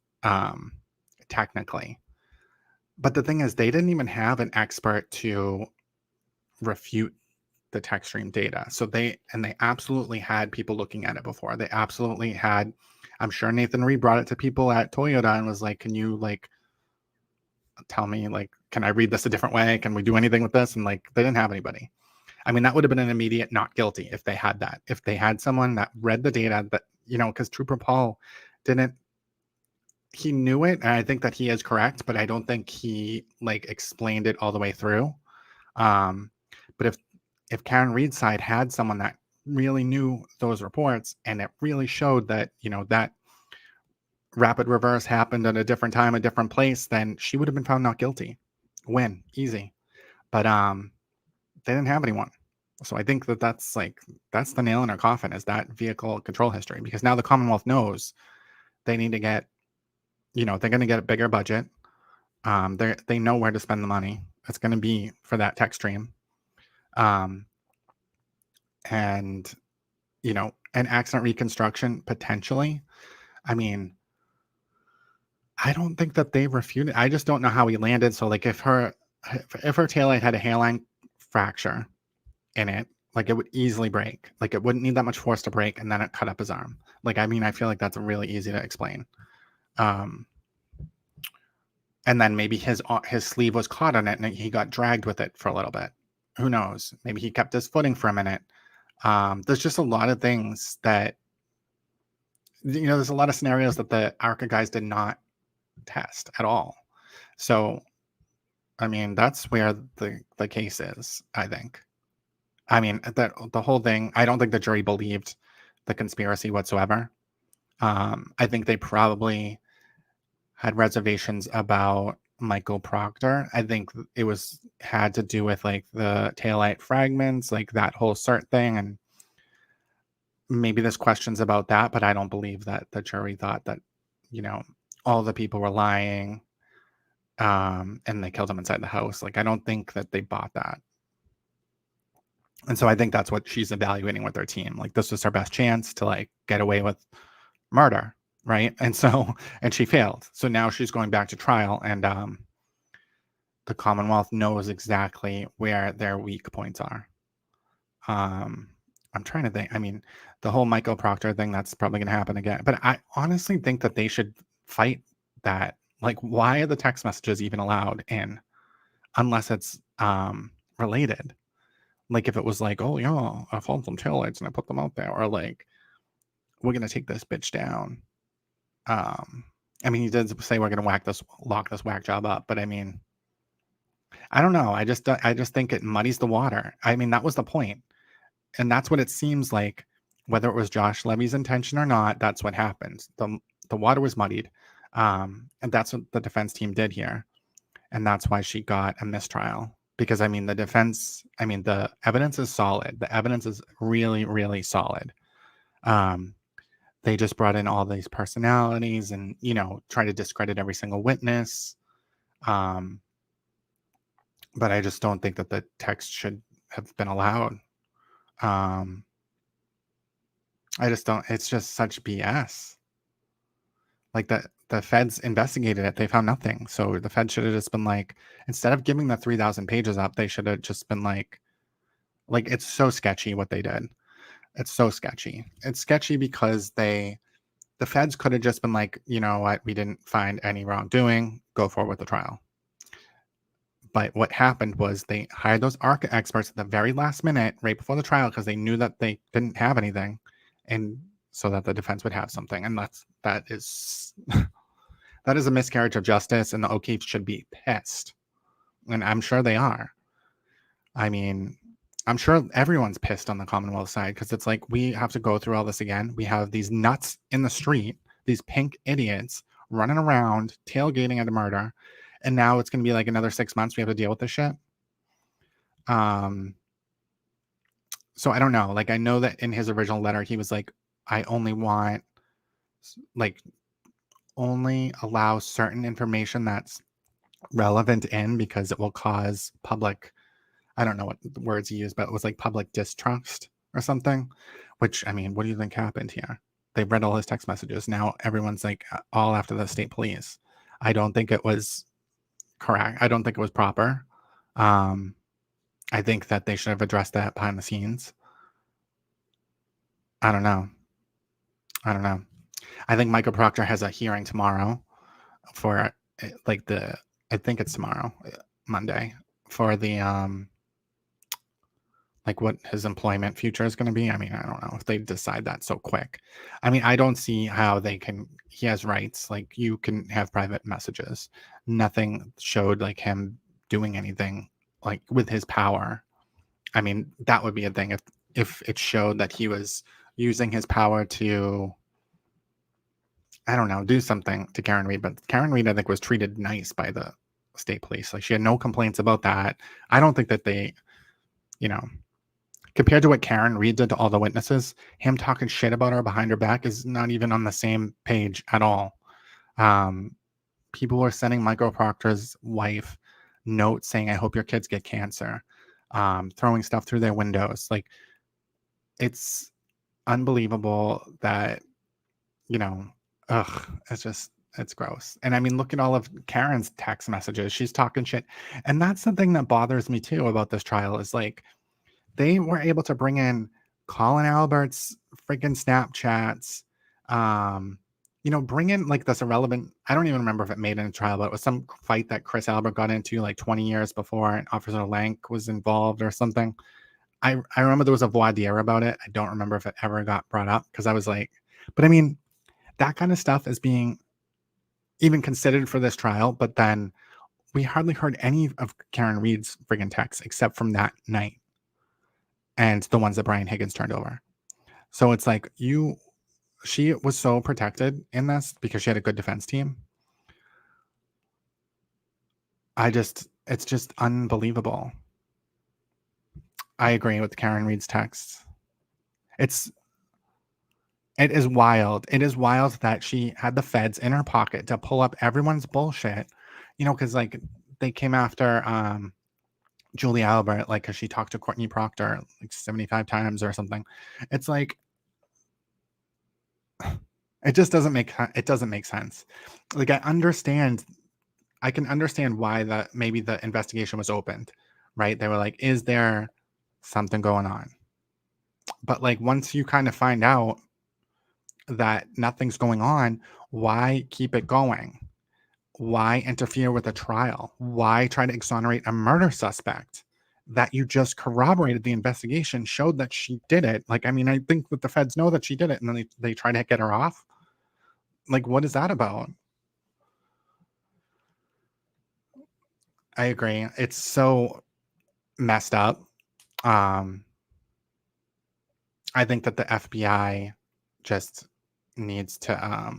S7: technically. But the thing is, they didn't even have an expert to refute the text stream data. So they absolutely had people looking at it before. They absolutely had, I'm sure Nathan Reed brought it to people at Toyota and was like, can you like tell me, like, can I read this a different way? Can we do anything with this? And like, they didn't have anybody. I mean, that would have been an immediate not guilty if they had that. If they had someone that read the data that, you know, because Trooper Paul he knew it, and I think that he is correct, but I don't think he like explained it all the way through. But if Karen Reed's side had someone that really knew those reports, and it really showed that, you know, that rapid reverse happened at a different time, a different place, then she would have been found not guilty. Win, easy. But they didn't have anyone. So I think that that's the nail in her coffin, is that vehicle control history, because now the Commonwealth knows they need to get, you know, they're going to get a bigger budget. They know where to spend the money. It's going to be for that text stream. And, you know, an accident reconstruction potentially. I mean, I don't think that they refuted. I just don't know how he landed. So like if her taillight had a hairline fracture in it, like it would easily break. Like it wouldn't need that much force to break, and then it cut up his arm. Like, I mean, I feel like that's really easy to explain. And then maybe his sleeve was caught on it and he got dragged with it for a little bit. Who knows? Maybe he kept his footing for a minute. There's just a lot of things that, you know, there's a lot of scenarios that the ARCA guys did not test at all. So, I mean, that's where the case is, I think. I mean, the whole thing, I don't think the jury believed the conspiracy whatsoever. I think they probably had reservations about Michael Proctor. I think it had to do with like the taillight fragments, like that whole cert thing, and maybe there's questions about that, but I don't believe that the jury thought that, you know, all the people were lying, and they killed him inside the house. Like, I don't think that they bought that. And so I think that's what she's evaluating with her team. Like, this was her best chance to like get away with murder, right? And so, and she failed. So now she's going back to trial, and the Commonwealth knows exactly where their weak points are. I'm trying to think. I mean, the whole Michael Proctor thing, that's probably going to happen again. But I honestly think that they should fight that. Like, why are the text messages even allowed in? unless it's related. Like if it was like, oh yeah, I found some taillights and I put them out there, or like, we're gonna take this bitch down. I mean, he did say we're gonna lock this whack job up, but I mean, I don't know. I just think it muddies the water. I mean, that was the point, and that's what it seems like. Whether it was Josh Levy's intention or not, that's what happens. The water was muddied, and that's what the defense team did here, and that's why she got a mistrial. Because I mean, the evidence is solid. The evidence is really, really solid. They just brought in all these personalities and, try to discredit every single witness. But I just don't think that the text should have been allowed. I just don't, it's just such BS. Like the feds investigated it. They found nothing. So the feds should have just been like, instead of giving the 3,000 pages up, they should have just been like, it's so sketchy what they did. It's so sketchy. It's sketchy because the feds could have just been like, you know what, we didn't find any wrongdoing, go forward with the trial. But what happened was they hired those ARCA experts at the very last minute, right before the trial, because they knew that they didn't have anything, and so that the defense would have something. And that is a miscarriage of justice, and the O'Keefes should be pissed. And I'm sure they are. I mean, I'm sure everyone's pissed on the Commonwealth side, because it's like, we have to go through all this again. We have these nuts in the street, these pink idiots running around, tailgating at a murder. And now it's going to be like another 6 months we have to deal with this shit. So I don't know. Like, I know that in his original letter, he was like, I only want, only allow certain information that's relevant in, because it will cause public, I don't know what words he used, but it was like public distrust or something. Which, I mean, what do you think happened here? They read all his text messages. Now everyone's like all after the state police. I don't think it was correct. I don't think it was proper. I think that they should have addressed that behind the scenes. I don't know. I think Michael Proctor has a hearing tomorrow for I think it's tomorrow, Monday, for the what his employment future is going to be. I mean, I don't know if they decide that so quick. I mean, I don't see how he has rights. Like, you can have private messages. Nothing showed like him doing anything like with his power. I mean, that would be a thing if it showed that he was using his power to, I don't know, do something to Karen Read. But Karen Read, I think, was treated nice by the state police. Like, she had no complaints about that. I don't think that they, compared to what Karen Read did to all the witnesses, him talking shit about her behind her back is not even on the same page at all. People were sending Michael Proctor's wife notes saying, I hope your kids get cancer, throwing stuff through their windows. Like, it's unbelievable that, it's gross. And I mean, look at all of Karen's text messages. She's talking shit. And that's the thing that bothers me too about this trial, is like, they were able to bring in Colin Albert's freaking Snapchats, bring in like this irrelevant, I don't even remember if it made it in a trial, but it was some fight that Chris Albert got into like 20 years before, and Officer Lank was involved or something. I remember there was a voir dire about it. I don't remember if it ever got brought up, because I was like, but I mean, that kind of stuff is being even considered for this trial, but then we hardly heard any of Karen Read's friggin' texts except from that night, and the ones that Brian Higgins turned over. So it's like, she was so protected in this because she had a good defense team. It's just unbelievable. I agree with Karen Read's texts. It is wild. It is wild that she had the feds in her pocket to pull up everyone's bullshit, because like they came after Julie Albert, like, because she talked to Courtney Proctor like 75 times or something. It's like, it just doesn't make sense. Like, I can understand why maybe the investigation was opened, right? They were like, is there something going on? But like, once you kind of find out that nothing's going on, why keep it going? why interfere with a trial? Why try to exonerate a murder suspect that you just corroborated the investigation showed that she did it? Like, I mean, I think that the feds know that she did it, and then they try to get her off. Like, what is that about? I agree. It's so messed up. I think that the FBI just needs to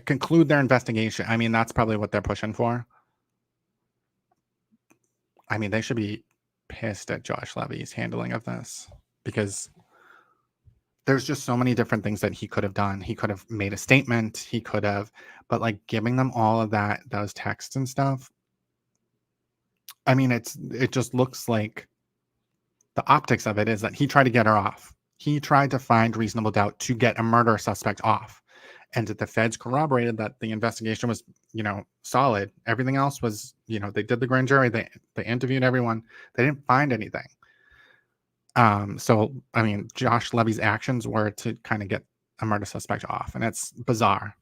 S7: conclude their investigation. I mean, that's probably what they're pushing for. I mean, they should be pissed at Josh Levy's handling of this, because there's just so many different things that he could have done. He could have made a statement. He could have, but like giving them all of that, those texts and stuff. I mean, it just looks like the optics of it is that he tried to get her off. He tried to find reasonable doubt to get a murder suspect off. And that the feds corroborated that the investigation was, solid. Everything else was, they did the grand jury. They interviewed everyone. They didn't find anything. So, I mean, Josh Levy's actions were to kind of get a murder suspect off. And it's bizarre.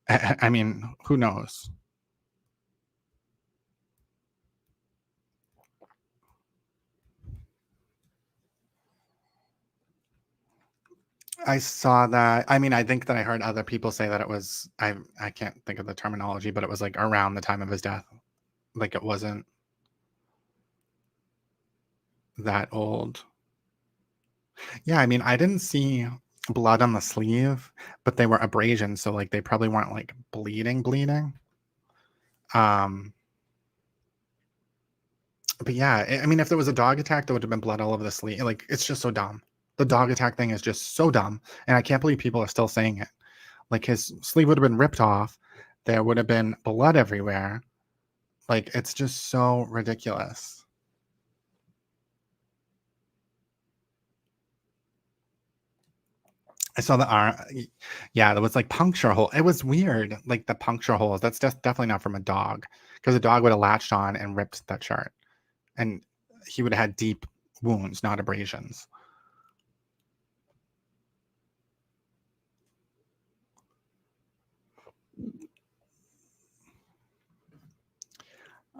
S7: I mean, who knows? I saw that. I mean, I think that I heard other people say that it was, I can't think of the terminology, but it was like around the time of his death. Like it wasn't that old. Yeah, I mean, I didn't see blood on the sleeve, but they were abrasions, so like they probably weren't like bleeding. But yeah, I mean, if there was a dog attack, there would have been blood all over the sleeve. Like, it's just so dumb. The dog attack thing is just so dumb, and I can't believe people are still saying it. Like, his sleeve would have been ripped off. There would have been blood everywhere. Like, it's just so ridiculous. I saw the arm. Yeah, there was like puncture hole. It was weird. Like the puncture holes. That's just definitely not from a dog, because a dog would have latched on and ripped that shirt, and he would have had deep wounds, not abrasions.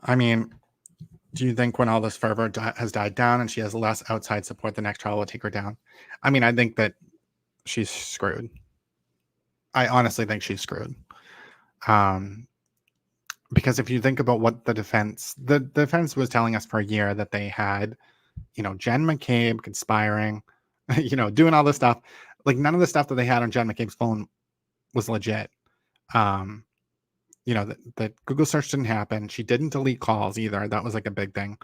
S7: I mean, do you think when all this fervor has died down and she has less outside support, the next trial will take her down? I mean, I think that she's screwed. I honestly think she's screwed. Because if you think about what the defense was telling us for a year, that they had, Jen McCabe conspiring, doing all this stuff. Like, none of the stuff that they had on Jen McCabe's phone was legit. The Google search didn't happen. She didn't delete calls either. That was like a big thing.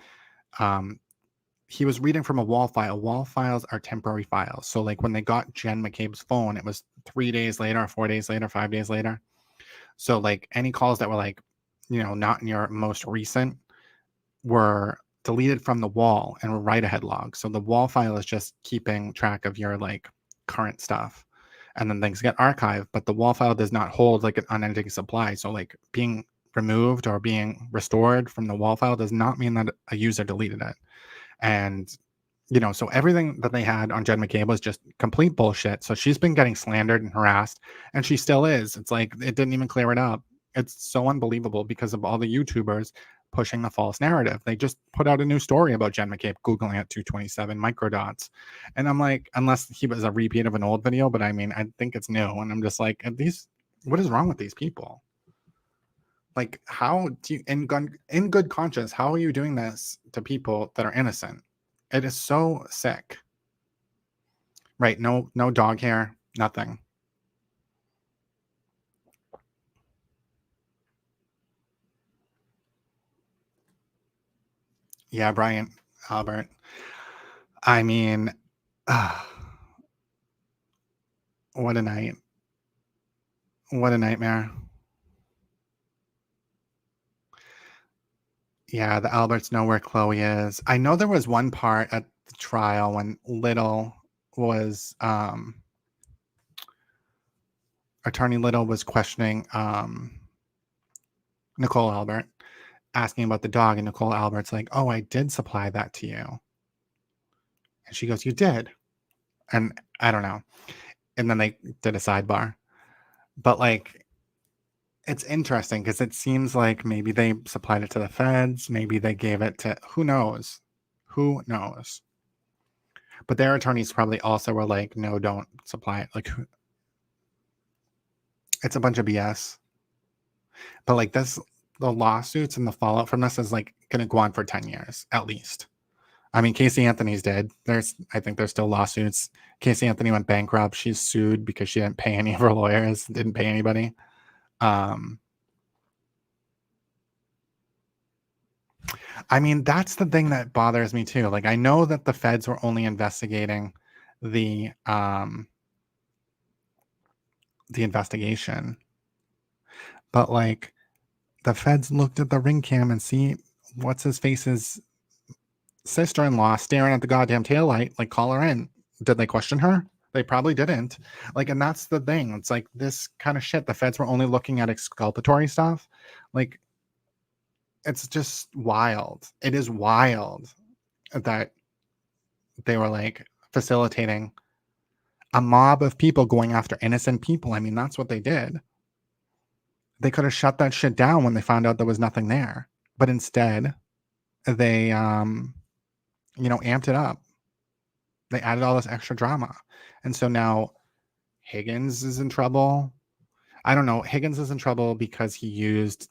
S7: He was reading from a wall file. Wall files are temporary files. So like when they got Jen McCabe's phone, it was 3 days later, 4 days later, 5 days later. So like any calls that were like, not in your most recent were deleted from the wall and were write-ahead logs. So the wall file is just keeping track of your like current stuff. And then things get archived, but the wall file does not hold like an unending supply. So like being removed or being restored from the wall file does not mean that a user deleted it. And, so everything that they had on Jen McCabe was just complete bullshit. So she's been getting slandered and harassed, and she still is. It's like, it didn't even clear it up. It's so unbelievable because of all the YouTubers pushing the false narrative. They just put out a new story about Jen McCabe Googling at 227 microdots. And I'm like, unless he was a repeat of an old video, but I mean, I think it's new. And I'm just like, what is wrong with these people? Like, how do you, in good conscience, how are you doing this to people that are innocent? It is so sick. Right? No dog hair, nothing. Yeah, Brian Albert. I mean, what a night. What a nightmare. Yeah, the Alberts know where Chloe is. I know there was one part at the trial when Little was, Attorney Little was questioning Nicole Albert, asking about the dog, and Nicole Albert's like, oh, I did supply that to you. And she goes, you did? And I don't know. And then they did a sidebar. But like, It's interesting because it seems like maybe they supplied it to the feds, maybe they gave it to who knows? Who knows? But their attorneys probably also were like, no, don't supply it. Like, it's a bunch of BS. But like this, the lawsuits and the fallout from this is like going to go on for 10 years at least. I mean, Casey Anthony's dead. I think there's still lawsuits. Casey Anthony went bankrupt. She's sued because she didn't pay any of her lawyers, didn't pay anybody. I mean, that's the thing that bothers me too. Like, I know that the feds were only investigating the investigation, but like the feds looked at the ring cam and see what's his face's sister-in-law staring at the goddamn taillight. Like, call her in. Did they question her? They probably didn't. Like, and that's the thing. It's like this kind of shit. The feds were only looking at exculpatory stuff. Like, it's just wild. It is wild that they were like facilitating a mob of people going after innocent people. I mean, that's what they did. They could have shut that shit down when they found out there was nothing there. But instead, they, amped it up. They added all this extra drama. And so now Higgins is in trouble. I don't know. Higgins is in trouble because he used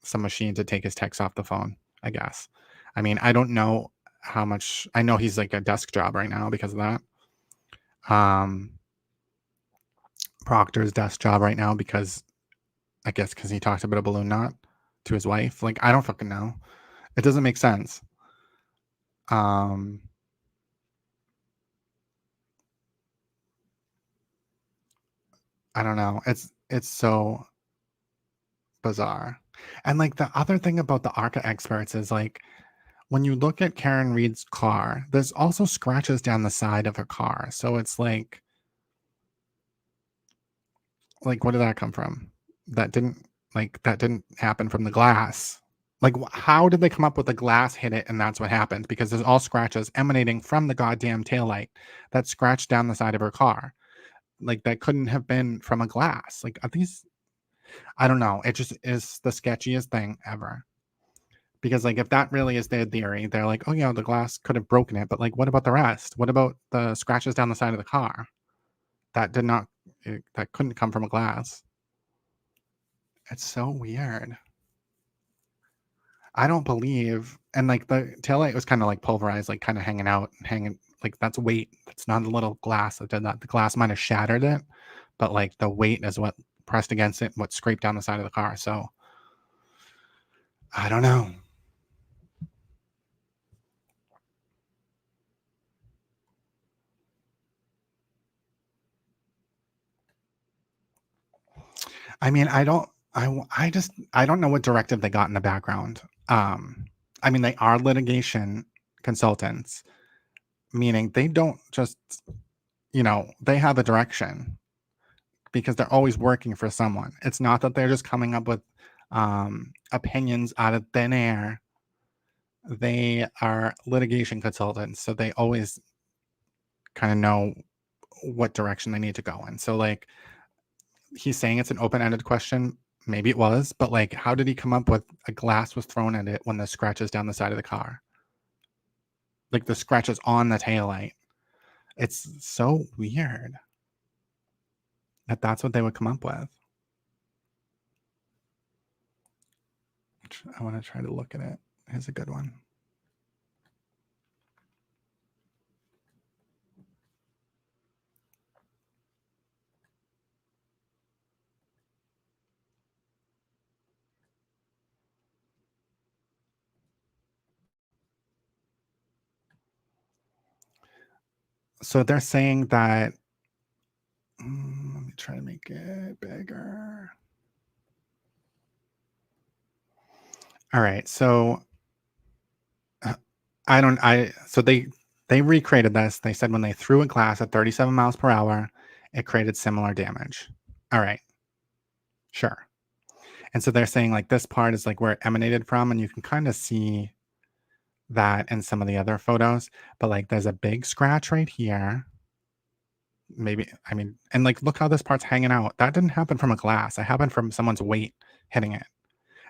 S7: some machine to take his text off the phone, I guess. I mean, I don't know how much. I know he's like a desk job right now because of that. Proctor's desk job right now because I guess because he talked about a balloon knot to his wife. Like, I don't fucking know. It doesn't make sense. I don't know. It's so bizarre. And like the other thing about the ARCA experts is like when you look at Karen Reed's car, there's also scratches down the side of her car. So it's like what did that come from? That didn't happen from the glass. Like, how did they come up with the glass hit it and that's what happened? Because there's all scratches emanating from the goddamn taillight that scratched down the side of her car. Like, that couldn't have been from a glass. Like, are these, I don't know. It just is the sketchiest thing ever. Because like, if that really is their theory, they're like, oh yeah, the glass could have broken it. But like, what about the rest? What about the scratches down the side of the car? That couldn't come from a glass. It's so weird. I don't believe, and like the taillight was kind of like pulverized, like kind of hanging, like that's weight. It's not a little glass that did that. The glass might have shattered it, but like the weight is what pressed against it, what scraped down the side of the car. So I don't know. I mean, I don't know what directive they got in the background. I mean, they are litigation consultants, meaning they don't just, they have a direction because they're always working for someone. It's not that they're just coming up with opinions out of thin air. They are litigation consultants, so they always kind of know what direction they need to go in. So like, he's saying it's an open-ended question. Maybe it was, but like, how did he come up with a glass was thrown at it when the scratches down the side of the car? Like the scratches on the taillight. It's so weird that that's what they would come up with. I want to try to look at it. Here's a good one. So they're saying that, let me try to make it bigger. All right. So so they recreated this. They said when they threw a glass at 37 miles per hour, it created similar damage. All right. Sure. And so they're saying like this part is like where it emanated from, and you can kind of see that in some of the other photos, but like there's a big scratch right here maybe, I mean, and like, look how this part's hanging out. That didn't happen from a glass. It happened from someone's weight hitting it.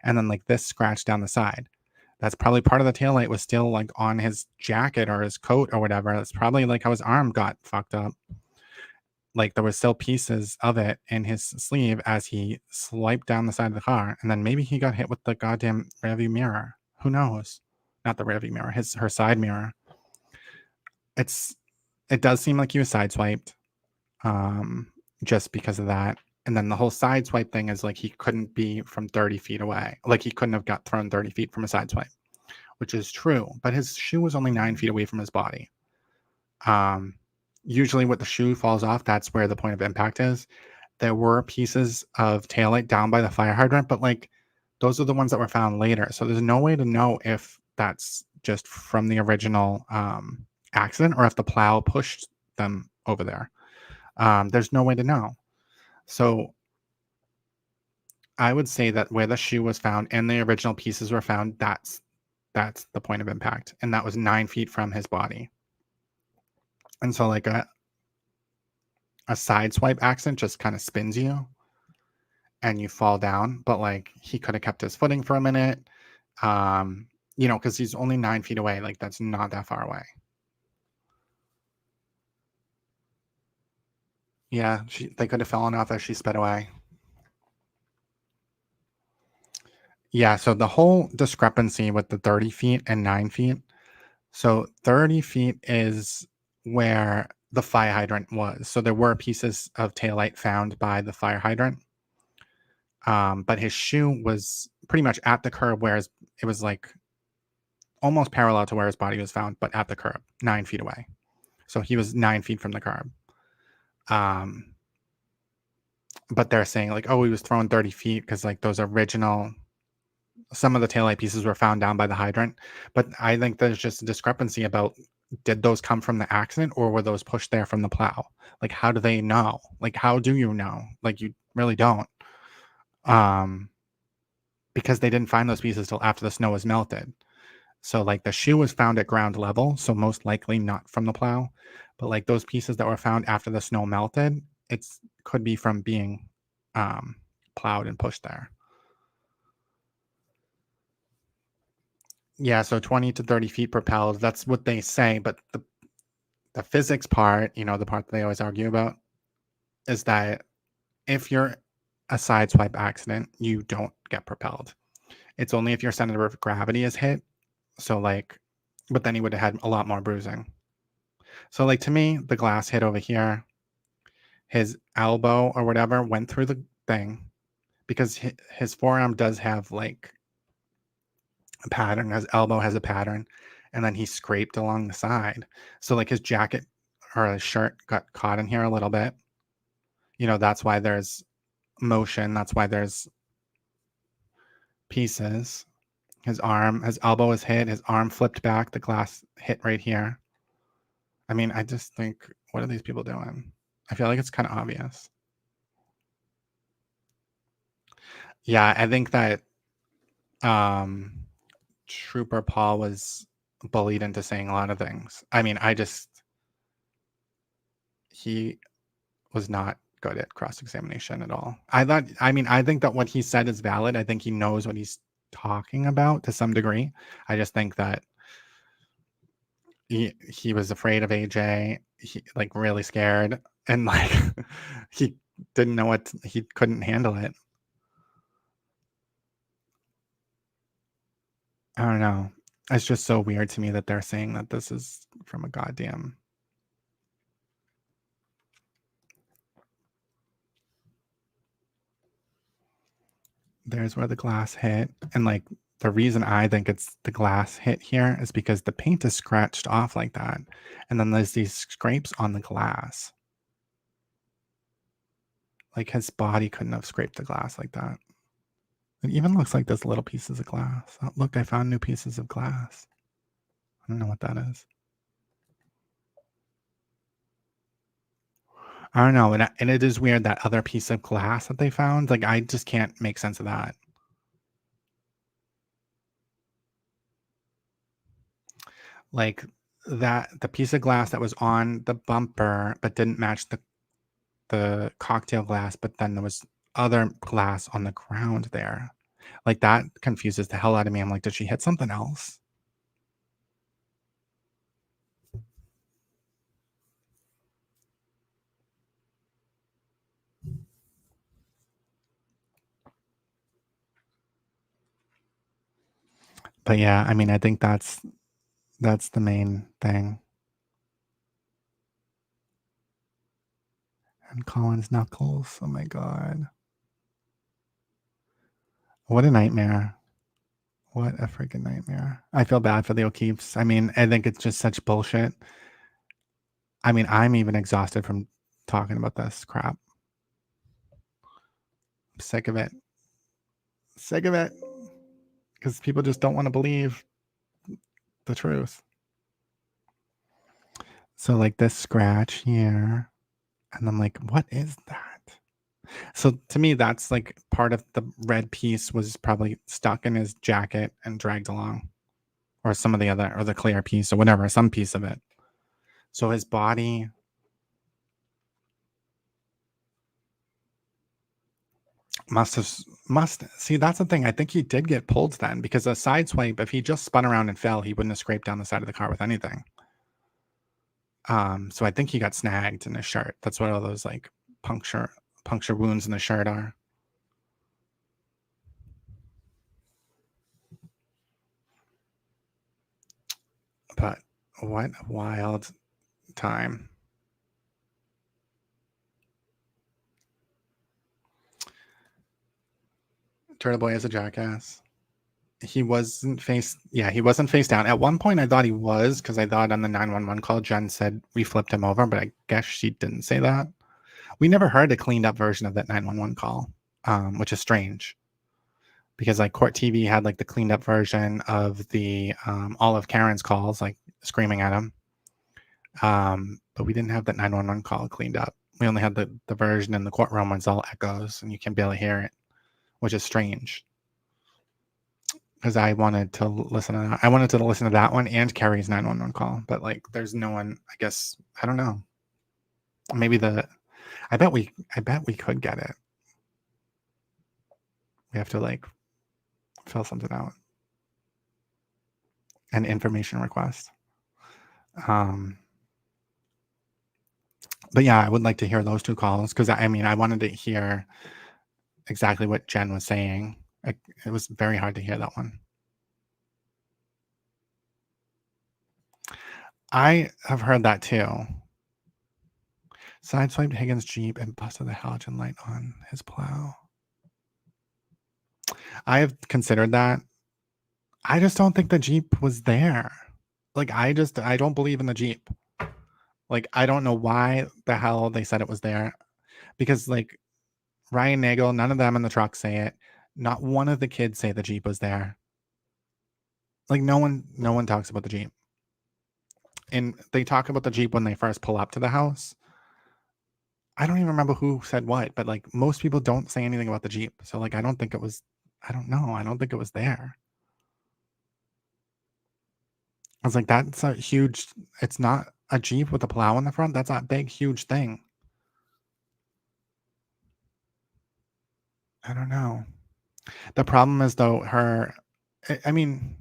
S7: And then like this scratch down the side. That's probably part of the taillight was still like on his jacket or his coat or whatever. That's probably like how his arm got fucked up. Like there was still pieces of it in his sleeve as he swiped down the side of the car. And then maybe he got hit with the goddamn rearview mirror. Who knows? Not the rearview mirror, her side mirror. It does seem like he was sideswiped, just because of that. And then the whole sideswipe thing is like he couldn't be from 30 feet away. Like he couldn't have got thrown 30 feet from a sideswipe, which is true. But his shoe was only 9 feet away from his body. Usually when the shoe falls off, that's where the point of impact is. There were pieces of taillight down by the fire hydrant, but like those are the ones that were found later. So there's no way to know if that's just from the original accident or if the plow pushed them over there. There's no way to know. So I would say that where the shoe was found and the original pieces were found, that's the point of impact. And that was 9 feet from his body. And so like a sideswipe accident just kind of spins you and you fall down. But like he could have kept his footing for a minute, because he's only 9 feet away. Like that's not that far away. Yeah, they could have fallen off as she sped away. Yeah, so the whole discrepancy with the 30 feet and 9 feet. So 30 feet is where the fire hydrant was. So there were pieces of taillight found by the fire hydrant. But his shoe was pretty much at the curb, whereas it was like almost parallel to where his body was found, but at the curb, 9 feet away. So he was 9 feet from the curb. But they're saying like, oh, he was thrown 30 feet because like those original, some of the taillight pieces were found down by the hydrant. But I think there's just a discrepancy about, did those come from the accident or were those pushed there from the plow? Like, how do they know? Like, how do you know? Like, you really don't. Because they didn't find those pieces till after the snow was melted. So like the shoe was found at ground level, so most likely not from the plow. But like those pieces that were found after the snow melted, could be from being plowed and pushed there. Yeah, so 20 to 30 feet propelled, that's what they say. But the physics part, the part that they always argue about, is that if you're a sideswipe accident, you don't get propelled. It's only if your center of gravity is hit. So like, but then he would have had a lot more bruising. So like to me, the glass hit over here. His elbow or whatever went through the thing because his forearm does have like a pattern. His elbow has a pattern, and then he scraped along the side. So like his jacket or his shirt got caught in here a little bit. That's why there's motion. That's why there's pieces. His elbow was hit. His arm flipped back. The glass hit right here. I mean, I just think, what are these people doing? I feel like it's kind of obvious. Yeah, I think that Trooper Paul was bullied into saying a lot of things. I mean, he was not good at cross-examination at all. I think that what he said is valid. I think he knows what he's talking about to some degree. I just think that he was afraid of AJ. He like really scared, and like he didn't know he couldn't handle it. I don't know. It's just so weird to me that they're saying that this is from a goddamn. There's where the glass hit. And like the reason I think it's the glass hit here is because the paint is scratched off like that. And then there's these scrapes on the glass. Like his body couldn't have scraped the glass like that. It even looks like there's little pieces of glass. Oh, look, I found new pieces of glass. I don't know what that is. I don't know. And it is weird, that other piece of glass that they found. Like, I just can't make sense of that. Like the piece of glass that was on the bumper but didn't match the the cocktail glass, but then there was other glass on the ground there. Like, that confuses the hell out of me. I'm like, did she hit something else? But yeah, I mean, I think that's the main thing. And Colin's knuckles. Oh my god. What a nightmare. What a freaking nightmare. I feel bad for the O'Keefes. I mean, I think it's just such bullshit. I mean, I'm even exhausted from talking about this crap. I'm sick of it. Sick of it. Because people just don't want to believe the truth. So, like, this scratch here. And I'm like, what is that? So to me, that's like part of the red piece was probably stuck in his jacket and dragged along, or some of the other, or the clear piece, or whatever, some piece of it. So his body must see. That's the thing. I think he did get pulled then, because a side swipe, if he just spun around and fell, he wouldn't have scraped down the side of the car with anything. So I think he got snagged in his shirt. That's what all those like puncture wounds in the shirt are. But what a wild time. Turtle Boy is a jackass. He wasn't face down. At one point I thought he was, because I thought on the 911 call Jen said we flipped him over, but I guess she didn't say that. We never heard a cleaned up version of that 911 call, which is strange, because like Court TV had like the cleaned up version of the all of Karen's calls, like screaming at him, but we didn't have that 911 call cleaned up. We only had the version in the courtroom where it's all echoes and you can barely hear it, which is strange, because I wanted to listen to that. I wanted to listen to that one and Carrie's 911 call, but like there's no one. I guess I don't know. Maybe I bet we could get it. We have to like fill something out. An information request. But yeah, I would like to hear those two calls, because I mean, I wanted to hear exactly what Jen was saying. It was very hard to hear that one. I have heard that too. Sideswiped Higgins' Jeep and busted the halogen light on his plow. I have considered that. I just don't think the Jeep was there. Like, I don't believe in the Jeep. Like, I don't know why the hell they said it was there. Because, like, Ryan Nagel, none of them in the truck say it. Not one of the kids say the Jeep was there. Like, no one talks about the Jeep. And they talk about the Jeep when they first pull up to the house. I don't even remember who said what, but like most people don't say anything about the Jeep. So like, I don't think it was there. I was like, that's a huge, it's not a Jeep with a plow in the front. That's a big, huge thing. I don't know. The problem is though, I mean,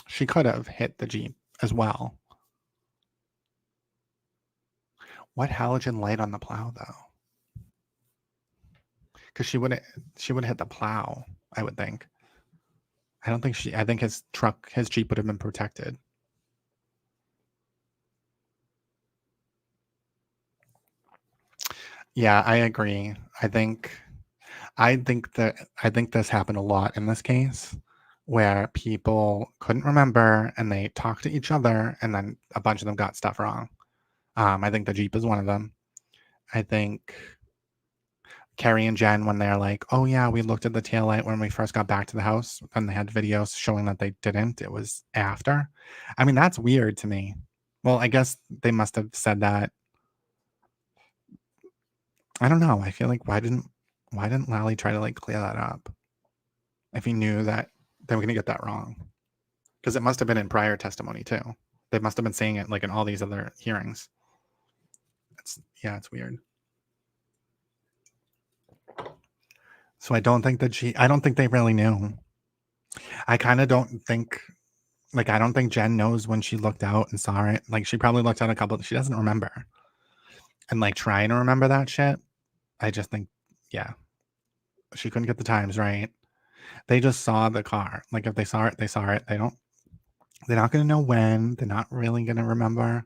S7: she could have hit the Jeep as well. What halogen light on the plow though? Because she would have hit the plow, I would think. I don't think I think his Jeep would have been protected. Yeah, I agree. I think this happened a lot in this case, where people couldn't remember and they talked to each other, and then a bunch of them got stuff wrong. I think the Jeep is one of them. I think Carrie and Jen, when they're like, oh yeah, we looked at the taillight when we first got back to the house, and they had videos showing that they didn't. It was after. I mean, that's weird to me. Well, I guess they must have said that. I don't know. I feel like why didn't Lally try to like clear that up if he knew that they were going to get that wrong? Because it must have been in prior testimony too. They must have been saying it like in all these other hearings. It's weird. So I don't think they really knew. I kind of don't think, like, I don't think Jen knows when she looked out and saw it. Like, she probably looked out she doesn't remember. And, like, trying to remember that shit, I just think, yeah, she couldn't get the times right. They just saw the car. Like, if they saw it, they saw it. They're not going to know when. They're not really going to remember.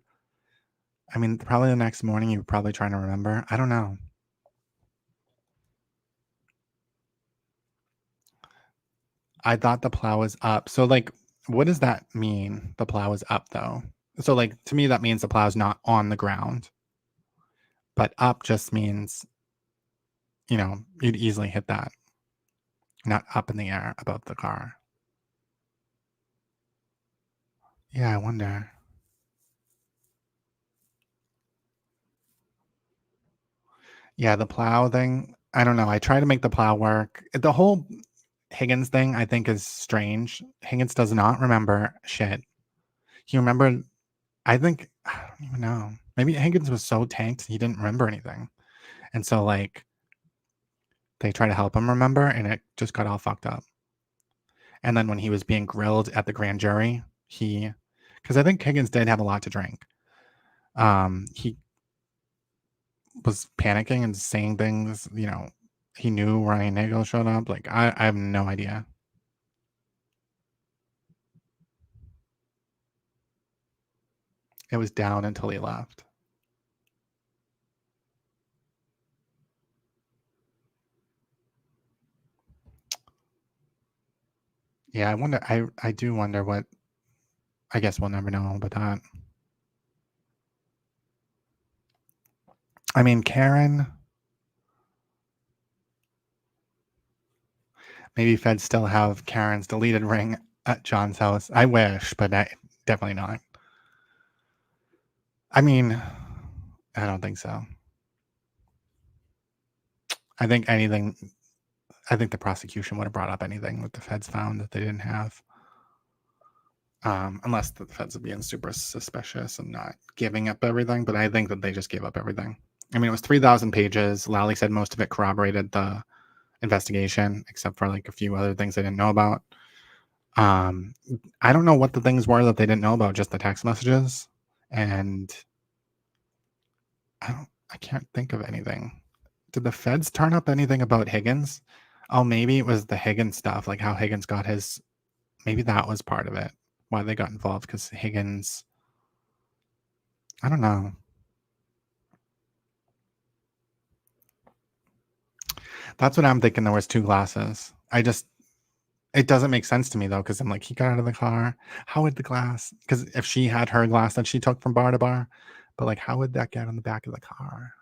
S7: I mean, probably the next morning, you're probably trying to remember. I don't know. I thought the plow was up. So, like, what does that mean? The plow is up, though. So, like, to me, that means the plow's not on the ground. But up just means, you'd easily hit that. Not up in the air above the car. Yeah, I wonder. Yeah, the plow thing, I don't know. I try to make the plow work. The whole Higgins thing, I think, is strange. Higgins does not remember shit. He remembered, I don't even know. Maybe Higgins was so tanked, he didn't remember anything. And so, like, they try to help him remember, and it just got all fucked up. And then when he was being grilled at the grand jury, because I think Higgins did have a lot to drink. He was panicking and saying things, he knew Ryan Nagel showed up. Like, I have no idea. It was down until he left. Yeah, I wonder. I do wonder what. I guess we'll never know about that. I mean, Karen. Maybe feds still have Karen's deleted ring at John's house. I wish, but definitely not. I mean, I don't think so. I think the prosecution would have brought up anything that the feds found that they didn't have. Unless the feds are being super suspicious and not giving up everything. But I think that they just gave up everything. I mean, it was 3,000 pages. Lally said most of it corroborated the investigation, except for like a few other things they didn't know about. I don't know what the things were that they didn't know about, just the text messages. And I can't think of anything. Did the feds turn up anything about Higgins? Oh, maybe it was the Higgins stuff, like how Higgins got his, maybe that was part of it, why they got involved, because Higgins, I don't know. That's what I'm thinking. There was 2 glasses. It doesn't make sense to me though, because I'm like, he got out of the car. How would the glass, because if she had her glass that she took from bar to bar, but like, how would that get on the back of the car?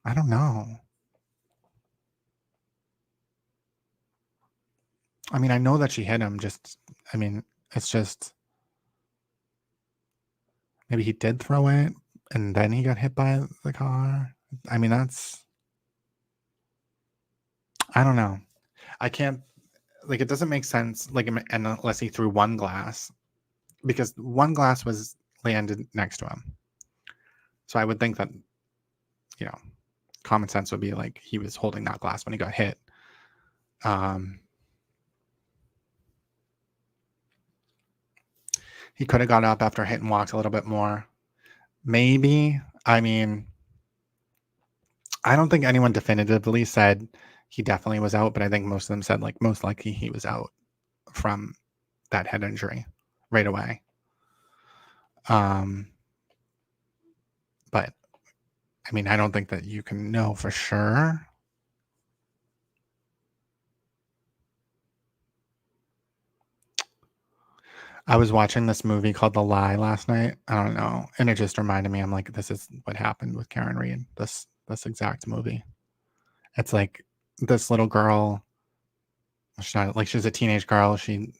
S7: I don't know. I mean, I know that she hit him, it's just, maybe he did throw it and then he got hit by the car. I mean, I don't know. I can't, like, it doesn't make sense, like, unless he threw one glass, because one glass was landed next to him. So I would think that, common sense would be like he was holding that glass when he got hit. He could have got up after hit and walked a little bit more. Maybe. I mean, I don't think anyone definitively said he definitely was out, but I think most of them said, like, most likely he was out from that head injury right away. But I mean, I don't think that you can know for sure. I was watching this movie called The Lie last night. I don't know. And it just reminded me, I'm like, this is what happened with Karen Reed. This exact movie. It's like this little girl. She's a teenage girl. She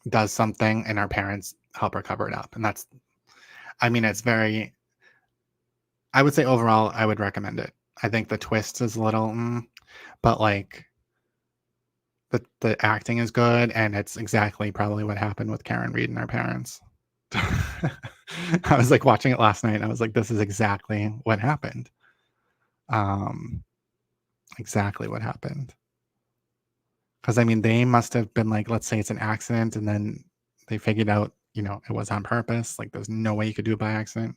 S7: does something and her parents help her cover it up. And it's very, I would say overall, I would recommend it. I think the twist is a little, but like, the acting is good, and it's exactly probably what happened with Karen Reed and her parents. I was like watching it last night and I was like, this is exactly what happened. Exactly what happened. Because I mean, they must have been like, let's say it's an accident, and then they figured out, you know, it was on purpose. Like, there's no way you could do it by accident.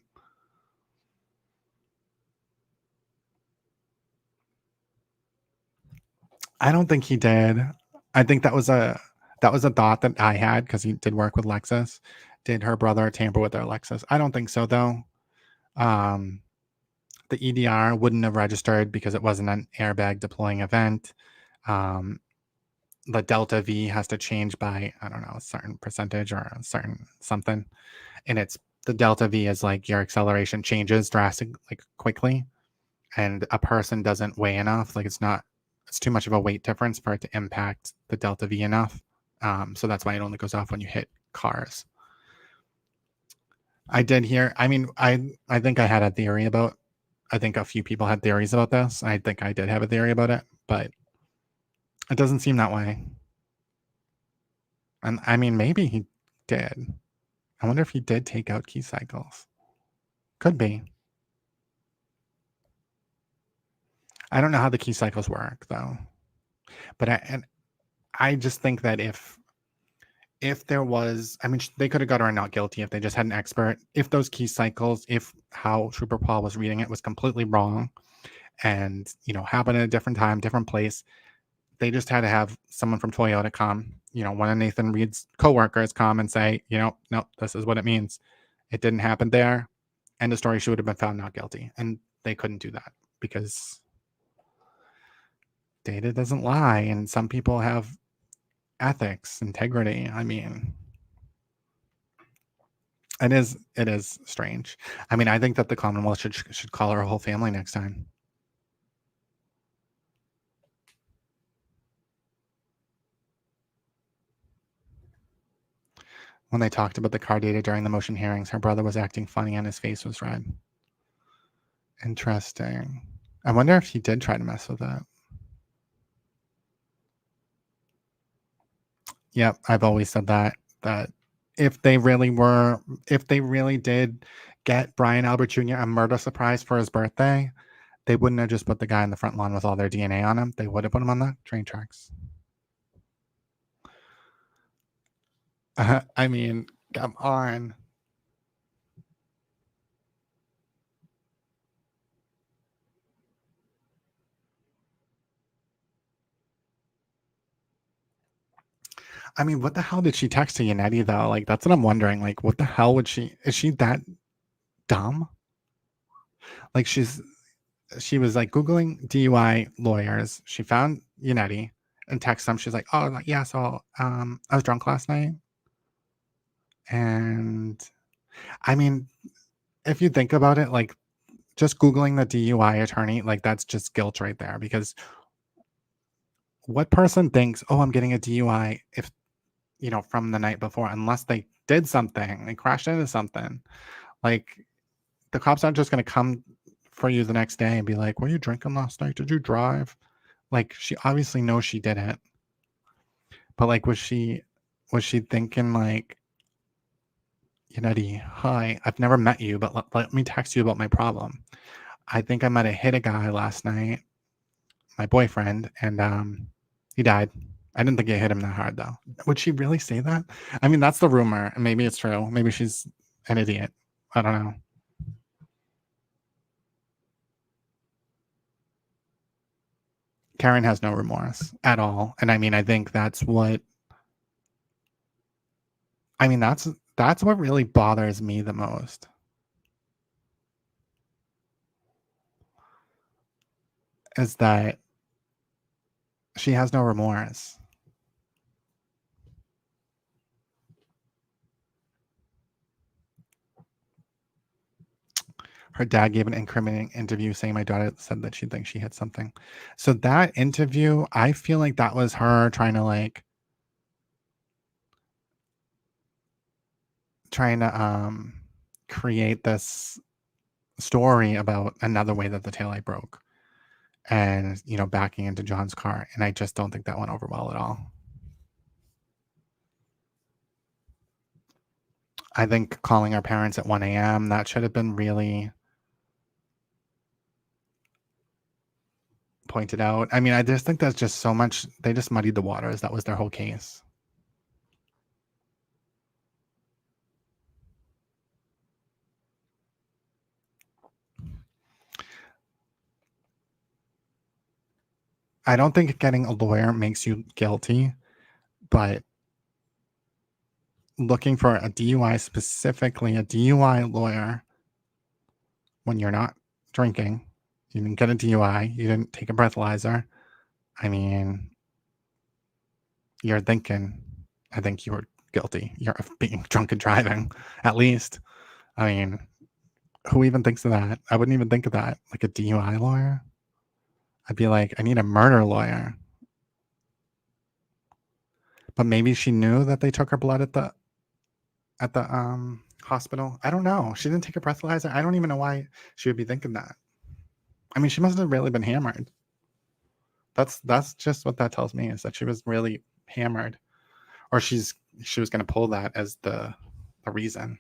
S7: I don't think he did. I think that was a thought that I had because he did work with Lexus. Did her brother tamper with their Lexus? I don't think so, though. The EDR wouldn't have registered because it wasn't an airbag deploying event. The delta V has to change by, I don't know, a certain percentage or a certain something. And it's the delta V is like your acceleration changes drastically, like quickly. And a person doesn't weigh enough. Like it's too much of a weight difference for it to impact the delta V enough. So that's why it only goes off when you hit cars. I did hear, I mean, I think I had a theory about, I think a few people had theories about this. I think I did have a theory about it, but it doesn't seem that way. And I mean, maybe he did. I wonder if he did take out key cycles. Could be. I don't know how the key cycles work though. But I just think that if there was, I mean, they could have got her not guilty if they just had an expert. If those key cycles, if how Trooper Paul was reading it was completely wrong and, you know, happened at a different time, different place, they just had to have someone from Toyota come, you know, one of Nathan Reed's coworkers come and say, you know, no, this is what it means. It didn't happen there. End of story. She would have been found not guilty. And they couldn't do that because data doesn't lie. And some people have ethics, integrity. I mean, it is strange. I mean, I think that the Commonwealth should call her whole family next time. When they talked about the car data during the motion hearings, her brother was acting funny and his face was red. Interesting. I wonder if he did try to mess with that. Yep, I've always said that if they really did get Brian Albert Jr. a murder surprise for his birthday, they wouldn't have just put the guy in the front lawn with all their DNA on him. They would have put him on the train tracks. I mean, come on. I mean, what the hell did she text to Yannetti though? Like, that's what I'm wondering. Like, what the hell would is she that dumb? Like, she was like Googling DUI lawyers. She found Yannetti and texted them. She's like, oh yeah, so I was drunk last night. And I mean, if you think about it, like just Googling the DUI attorney, like that's just guilt right there. Because what person thinks, oh, I'm getting a DUI if, you know, from the night before, unless they did something, they crashed into something. Like the cops aren't just going to come for you the next day and be like, were you drinking last night? Did you drive? Like she obviously knows she didn't. But like, was she thinking like, Yannetti, hi, I've never met you, but let me text you about my problem. I think I might have hit a guy last night, my boyfriend, and he died. I didn't think I hit him that hard though. Would she really say that? I mean, that's the rumor, and maybe it's true. Maybe she's an idiot. I don't know. Karen has no remorse at all. And I mean, I think that's what really bothers me the most. Is that she has no remorse. Her dad gave an incriminating interview saying my daughter said that she thinks she hit something. So that interview, I feel like that was her trying to create this story about another way that the taillight broke and, you know, backing into John's car. And I just don't think that went over well at all. I think calling our parents at 1 a.m., that should have been really pointed out. I mean, I just think that's just so much. They just muddied the waters. That was their whole case. I don't think getting a lawyer makes you guilty, but looking for a DUI, specifically a DUI lawyer, when you're not drinking, you didn't get a DUI, you didn't take a breathalyzer. I mean, you're thinking, I think you were guilty. You're of being drunk and driving, at least. I mean, who even thinks of that? I wouldn't even think of that. Like a DUI lawyer? I'd be like, I need a murder lawyer. But maybe she knew that they took her blood at the hospital. I don't know. She didn't take a breathalyzer. I don't even know why she would be thinking that. I mean, she must have really been hammered. That's just what that tells me, is that she was really hammered, or she was going to pull that as the reason.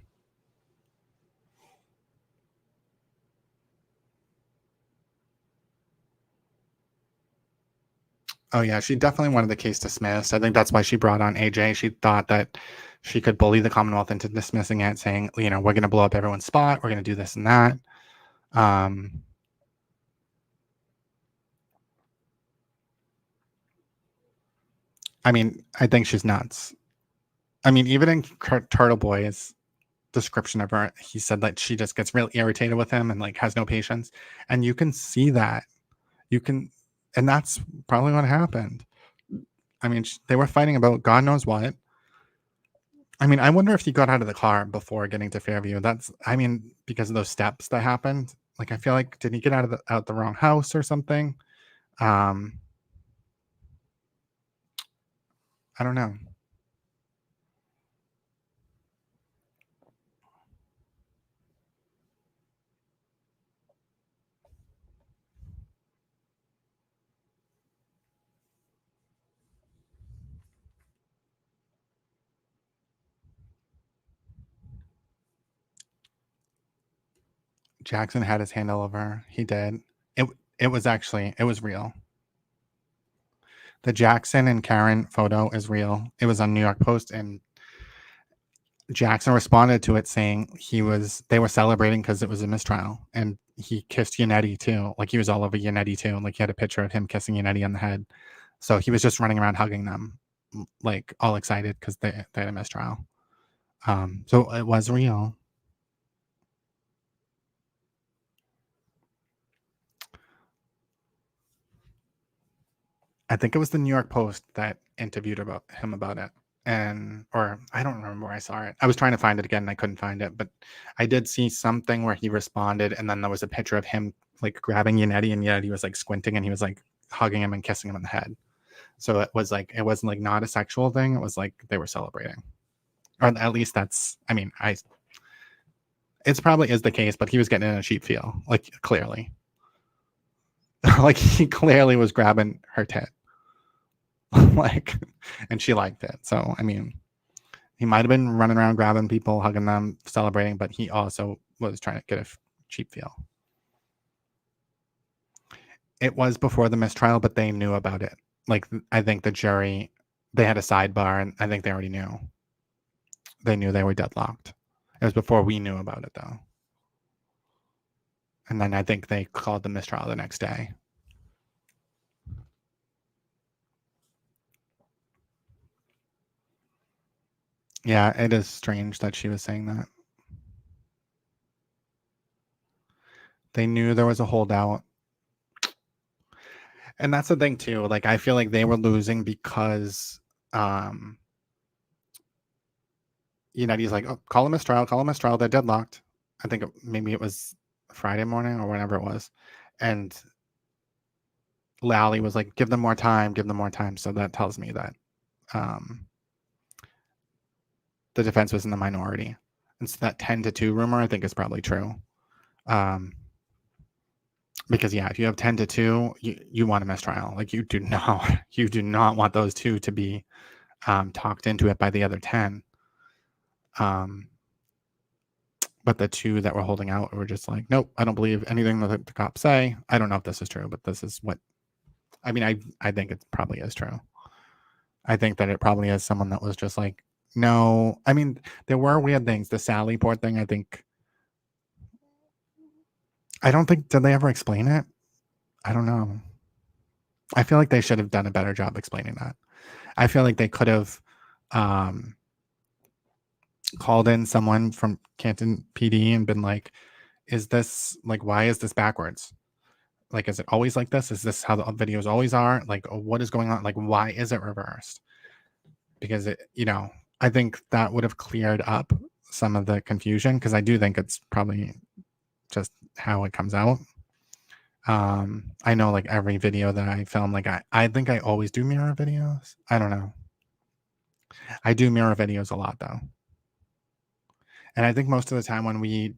S7: Oh yeah, she definitely wanted the case dismissed. I think that's why she brought on AJ. She thought that she could bully the Commonwealth into dismissing it, saying, you know, we're going to blow up everyone's spot. We're going to do this and that. I mean, I think she's nuts. I mean, even in Turtle Boy's description of her, he said that she just gets really irritated with him and like has no patience. And you can see that. And that's probably what happened. I mean, they were fighting about God knows what. I mean, I wonder if he got out of the car before getting to Fairview. Because of those steps that happened. Like, I feel like, did he get out the wrong house or something? I don't know. Jackson had his hand all over her. He did. It was real. The Jackson and Karen photo is real. It was on New York Post, and Jackson responded to it saying they were celebrating because it was a mistrial, and he kissed Yannetti too. Like, he was all over Yannetti too. Like, he had a picture of him kissing Yannetti on the head. So he was just running around hugging them, like all excited because they had a mistrial. So it was real. I think it was the New York Post that interviewed him about it. Or I don't remember where I saw it. I was trying to find it again and I couldn't find it, but I did see something where he responded, and then there was a picture of him like grabbing Yannetti, and Yannetti was like squinting, and he was like hugging him and kissing him on the head. So it wasn't like not a sexual thing. It was like they were celebrating. Or at least it's probably is the case, but he was getting in a cheap feel, like clearly. Like, he clearly was grabbing her tit. Like, and she liked it. So, I mean, he might have been running around grabbing people, hugging them, celebrating, but he also was trying to get a cheap feel. It was before the mistrial, but they knew about it. Like, I think the jury, they had a sidebar, and I think they already knew. They knew they were deadlocked. It was before we knew about it, though. And then I think they called the mistrial the next day. Yeah, it is strange that she was saying that. They knew there was a holdout. And that's the thing, too. Like, I feel like they were losing because United's like, oh, call a mistrial. They're deadlocked. I think maybe it was Friday morning or whenever it was. And Lally was like, give them more time. So that tells me that the defense was in the minority. And so that 10-2 rumor, I think, is probably true. Because yeah, if you have 10-2, you want a mistrial. Like, you do not want those two to be talked into it by the other 10. But the two that were holding out were just like, nope, I don't believe anything that the cops say. I don't know if this is true, but this is what, I mean, I think it probably is true. I think that it probably is someone that was just like, no. I mean, there were weird things. The Sally Port thing, I don't think, did they ever explain it? I don't know. I feel like they should have done a better job explaining that. I feel like they could have called in someone from Canton PD and been like, is this, like, why is this backwards? Like, is it always like this? Is this how the videos always are? Like, what is going on? Like, why is it reversed? Because it, I think that would have cleared up some of the confusion, because I do think it's probably just how it comes out. I know, like, every video that I film, like, I think I always do mirror videos. I don't know. I do mirror videos a lot, though. And I think most of the time when we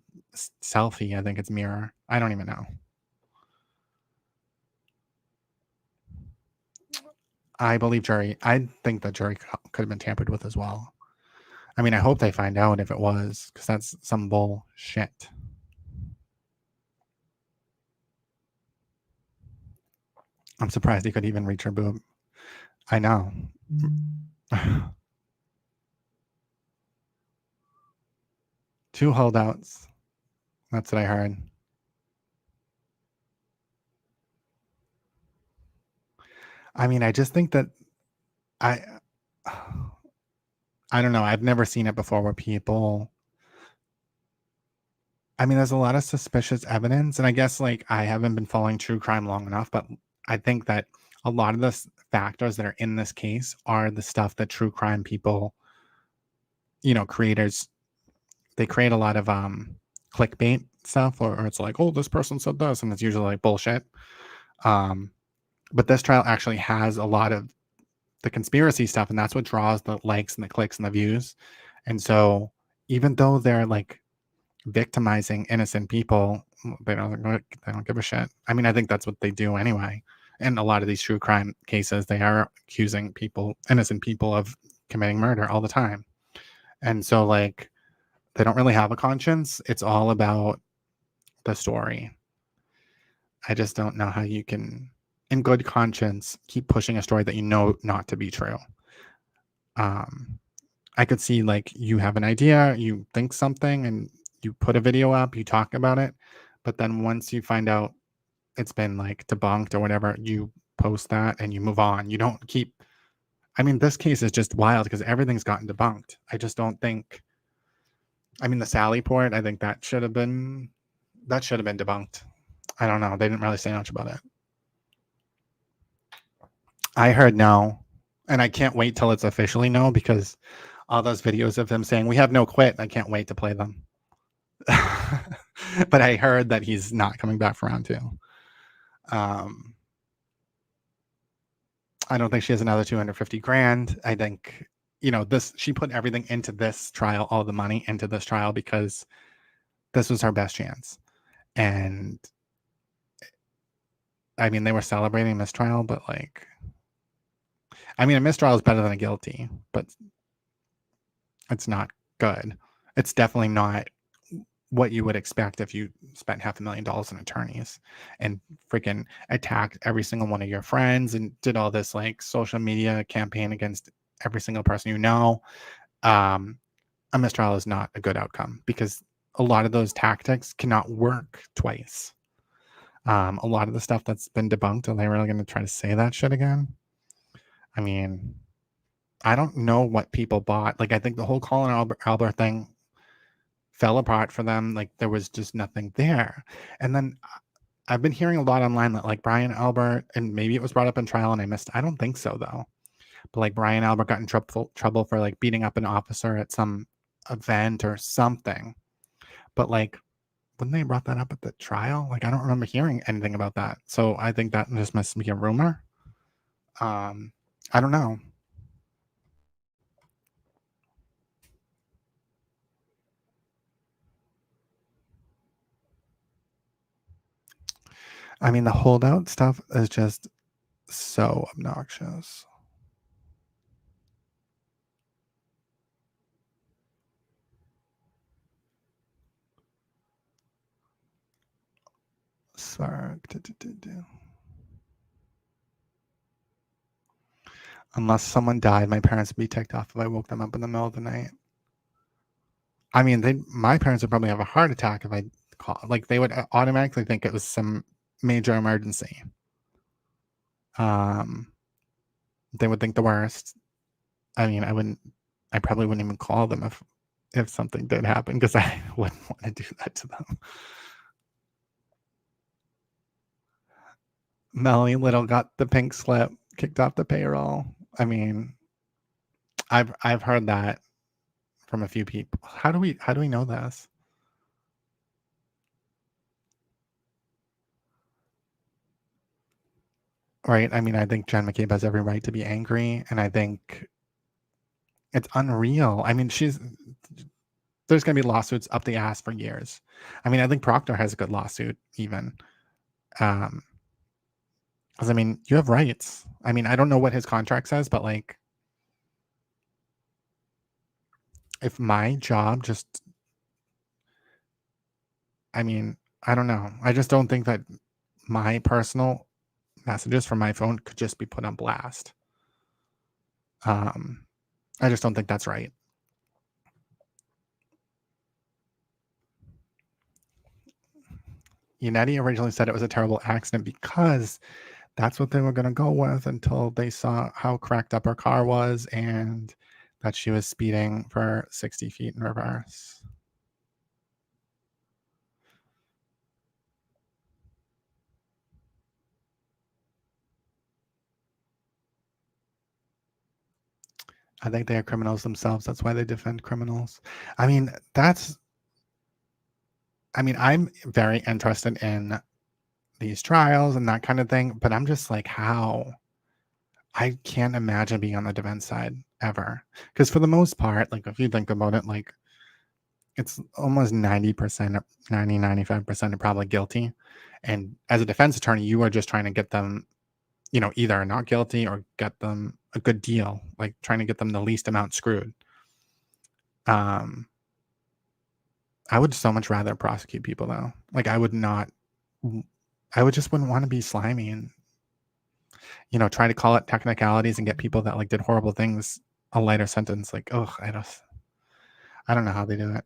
S7: selfie, I think it's mirror. I don't even know. I believe jury. I think the jury could have been tampered with as well. I mean, I hope they find out if it was, because that's some bullshit. I'm surprised he could even reach her boob. I know. Two holdouts. That's what I heard. I mean, I just think that I don't know. I've never seen it before where people, I mean, there's a lot of suspicious evidence, and I guess, like, I haven't been following true crime long enough, but I think that a lot of the factors that are in this case are the stuff that true crime people, creators, they create a lot of clickbait stuff, or it's like, oh, this person said this, and it's usually like bullshit. But this trial actually has a lot of the conspiracy stuff, and that's what draws the likes and the clicks and the views. And so even though they're like victimizing innocent people, they don't give a shit. I mean, I think that's what they do anyway. In a lot of these true crime cases, they are accusing innocent people of committing murder all the time. And so, like, they don't really have a conscience. It's all about the story. I just don't know how you can, in good conscience, keep pushing a story that you know not to be true. I could see, like, you have an idea, you think something, and you put a video up, you talk about it, but then once you find out it's been, like, debunked or whatever, you post that and you move on. You don't keep, I mean, this case is just wild because everything's gotten debunked. I just don't think, I mean, the Sally Port, I think that should have been debunked. I don't know. They didn't really say much about it. I heard no, and I can't wait till it's officially no, because all those videos of him saying, we have no quit, I can't wait to play them. But I heard that he's not coming back for round 2. I don't think she has another 250 grand. I think, she put everything into this trial, all the money into this trial, because this was her best chance. And I mean, they were celebrating mistrial, but, like, I mean, a mistrial is better than a guilty, but it's not good. It's definitely not what you would expect if you spent $500,000 on attorneys and freaking attacked every single one of your friends and did all this, like, social media campaign against every single person you know. A mistrial is not a good outcome, because a lot of those tactics cannot work twice. A lot of the stuff that's been debunked, are they really going to try to say that shit again? I mean, I don't know what people bought. Like, I think the whole Colin Albert thing fell apart for them. Like, there was just nothing there. And then I've been hearing a lot online that, like, Brian Albert, and maybe it was brought up in trial and I missed, I don't think so though, but, like, Brian Albert got in trouble for, like, beating up an officer at some event or something. But, like, wouldn't they brought that up at the trial? Like, I don't remember hearing anything about that. So I think that just must be a rumor. I don't know. I mean, the holdout stuff is just so obnoxious. work. Unless someone died, my parents would be ticked off if I woke them up in the middle of the night. I mean, my parents would probably have a heart attack if I called. Like, they would automatically think it was some major emergency. They would think the worst. I mean, I probably wouldn't even call them if something did happen, because I wouldn't want to do that to them. Melanie Little got the pink slip, kicked off the payroll. I mean, I've heard that from a few people. How do we know this? Right? I mean, I think Jen McCabe has every right to be angry, and I think it's unreal. I mean, there's going to be lawsuits up the ass for years. I mean, I think Proctor has a good lawsuit even. Because, I mean, you have rights. I mean, I don't know what his contract says, but like, if my job just, I mean, I don't know. I just don't think that my personal messages from my phone could just be put on blast. I just don't think that's right. Unetti originally said it was a terrible accident because that's what they were going to go with until they saw how cracked up her car was and that she was speeding for 60 feet in reverse. I think they are criminals themselves. That's why they defend criminals. I mean, I'm very interested in these trials and that kind of thing, but I'm just like, how? I can't imagine being on the defense side ever. Because for the most part, like, if you think about it, like, it's almost 90%, 95% are probably guilty. And as a defense attorney, you are just trying to get them, either not guilty or get them a good deal, like trying to get them the least amount screwed. I would so much rather prosecute people, though. Like, I would just wouldn't want to be slimy and, try to call it technicalities and get people that like did horrible things a lighter sentence. Like, oh, I don't know how they do it.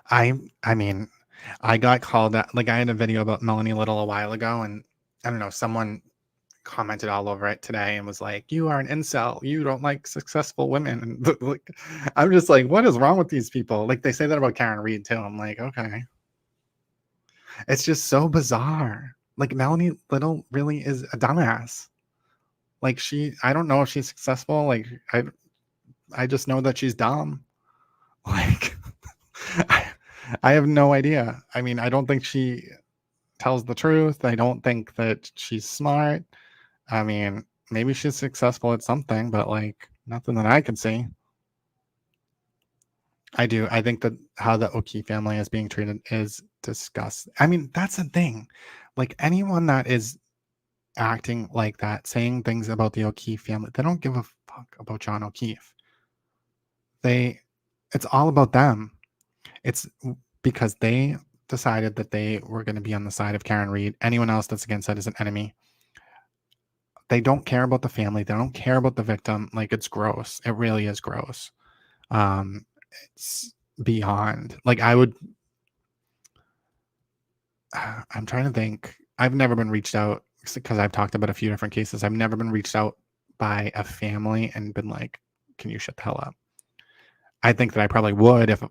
S7: I mean, I got called out. Like, I had a video about Melanie Little a while ago, and I don't know, someone commented all over it today and was like, "You are an incel. You don't like successful women." And like, I'm just like, what is wrong with these people? Like, they say that about Karen Reed too. I'm like, okay. It's just so bizarre. Like, Melanie Little really is a dumbass. Like, I don't know if she's successful. Like, I just know that she's dumb. Like, I have no idea. I mean, I don't think she tells the truth. I don't think that she's smart. I mean, maybe she's successful at something, but like, nothing that I can see. I do. I think that how the O'Keefe family is being treated is disgusting. I mean, that's the thing. Like, anyone that is acting like that, saying things about the O'Keefe family, they don't give a fuck about John O'Keefe. It's all about them. It's because they decided that they were going to be on the side of Karen Reed. Anyone else that's against that is an enemy. They don't care about the family. They don't care about the victim. Like, it's gross. It really is gross. It's beyond. Like, I'm trying to think. I've never been reached out, because I've talked about a few different cases. I've never been reached out by a family and been like, "Can you shut the hell up?" I think that I probably would if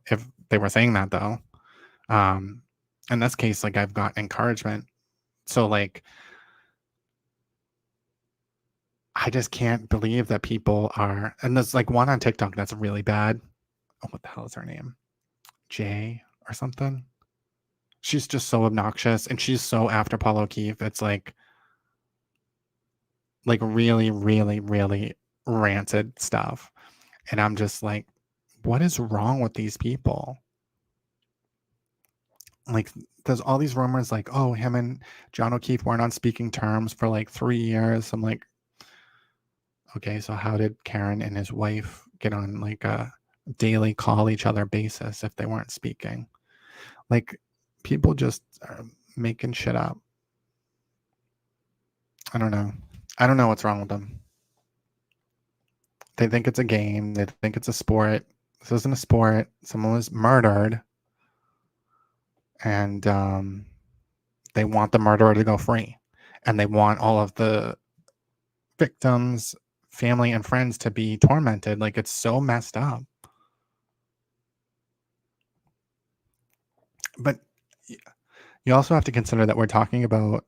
S7: they were saying that, though. In this case, like, I've got encouragement. So, like, I just can't believe that people are, and there's like one on TikTok that's really bad. Oh, what the hell is her name? Jay or something. She's just so obnoxious, and she's so after Paul O'Keefe. It's like really, really, really rancid stuff. And I'm just like, what is wrong with these people? Like, there's all these rumors like, oh, him and John O'Keefe weren't on speaking terms for like 3 years. I'm like, okay, so how did Karen and his wife get on like a daily call each other basis if they weren't speaking? Like, people just are making shit up. I don't know. I don't know what's wrong with them. They think it's a game. They think it's a sport. This isn't a sport. Someone was murdered. And they want the murderer to go free. And they want all of the victims, family, and friends to be tormented. Like, it's so messed up. But you also have to consider that we're talking about,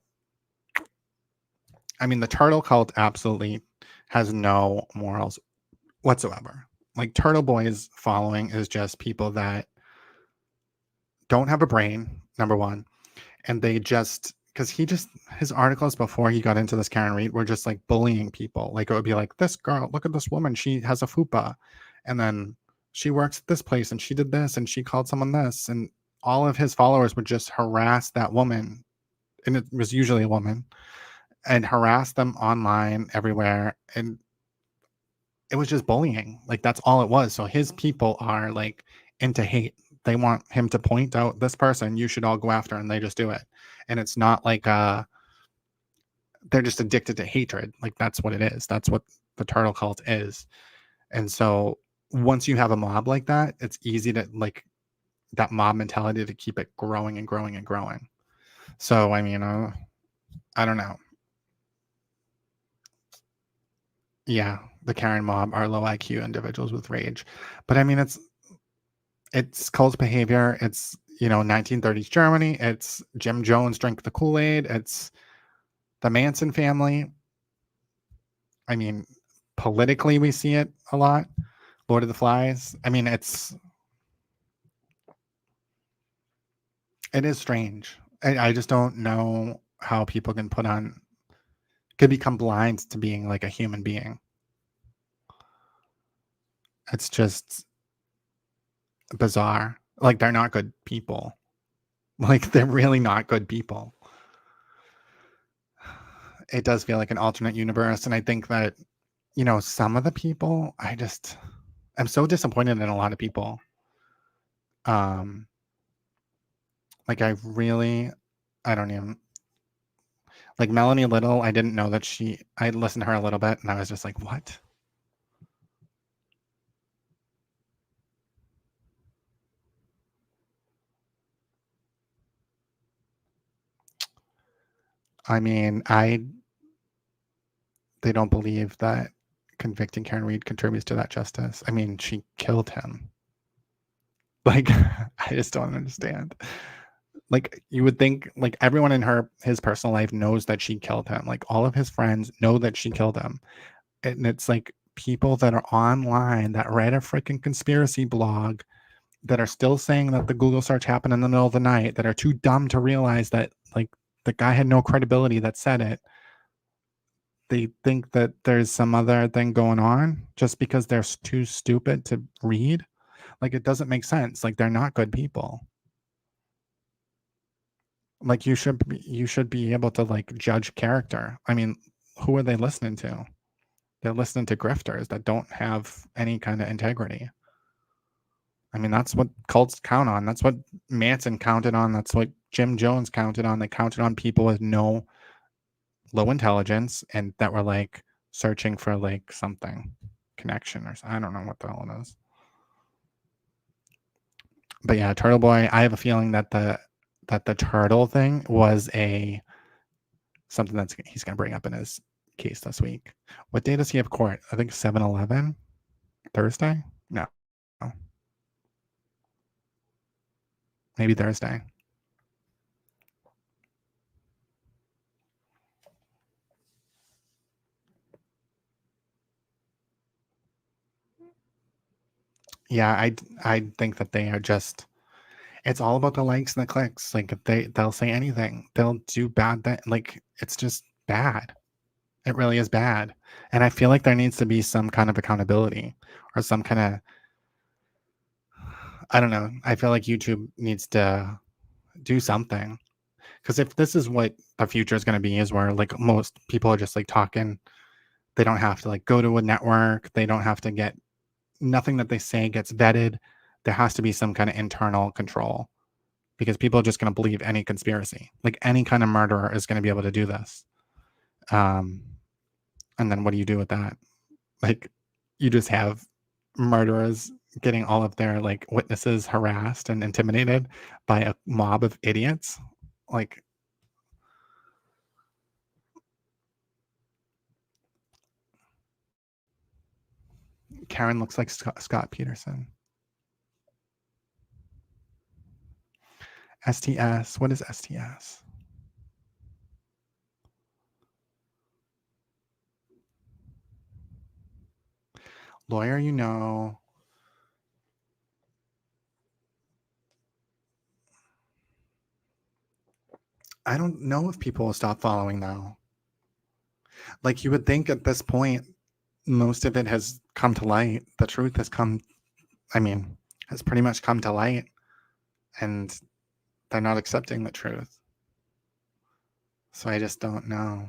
S7: I mean, the turtle cult absolutely has no morals whatsoever. Like, Turtle Boy's following is just people that don't have a brain, number one. And they just, because his articles before he got into this Karen Reed were just like bullying people. Like, it would be like, this girl, look at this woman, she has a fupa. And then she works at this place and she did this and she called someone this. And all of his followers would just harass that woman. And it was usually a woman. And harass them online everywhere. And it was just bullying. Like, that's all it was. So his people are like into hate. They want him to point out this person you should all go after, and they just do it. And it's not like they're just addicted to hatred. Like, that's what it is. That's what the turtle cult is. And so once you have a mob like that, it's easy to, like, that mob mentality to keep it growing and growing and growing. So, I mean, I don't know. Yeah, the Karen mob are low IQ individuals with rage. But I mean, it's cult behavior. It's, 1930s Germany. It's Jim Jones drank the Kool-Aid. It's the Manson family. I mean, politically we see it a lot. Lord of the Flies. I mean, it is strange. I just don't know how people could become blind to being like a human being. It's just bizarre. Like, they're not good people. Like, they're really not good people. It does feel like an alternate universe. And I think that, some of the people, I'm so disappointed in a lot of people. Like, I don't even, like, Melanie Little, I didn't know that I listened to her a little bit and I was just like, what? I mean, they don't believe that convicting Karen Reed contributes to that justice. I mean, she killed him. Like, I just don't understand. Like, you would think, like, everyone in his personal life knows that she killed him. Like, all of his friends know that she killed him. And it's like people that are online that read a freaking conspiracy blog that are still saying that the Google search happened in the middle of the night, that are too dumb to realize that, like, the guy had no credibility that said it. They think that there's some other thing going on just because they're too stupid to read. Like, it doesn't make sense. Like, they're not good people. Like, you should be able to, like, judge character. I mean, who are they listening to? They're listening to grifters that don't have any kind of integrity. I mean, that's what cults count on. That's what Manson counted on. That's what Jim Jones counted on. They counted on people with low intelligence and that were, like, searching for, like, something, connection, or I don't know what the hell it is. But yeah, Turtle Boy, I have a feeling that the turtle thing was something that he's going to bring up in his case this week. What day does he have court? I think 7/11? Thursday? No. Maybe Thursday. Yeah, I think that they are just, it's all about the likes and the clicks. Like, they'll say anything. They'll do bad like, it's just bad. It really is bad. And I feel like there needs to be some kind of accountability or some kind of, I don't know. I feel like YouTube needs to do something. Because if this is what the future is going to be, is where like most people are just like talking, they don't have to like go to a network, they don't have to get, nothing that they say gets vetted. There has to be some kind of internal control, because people are just going to believe any conspiracy. Like any kind of murderer is going to be able to do this. And then what do you do with that? Like, you just have murderers getting all of their like witnesses harassed and intimidated by a mob of idiots. Like, Karen looks like Scott Peterson. STS. What is STS? Lawyer, you know. I don't know if people will stop following though. Like, you would think at this point, most of it has come to light. The truth has come, has pretty much come to light, and they're not accepting the truth. So I just don't know.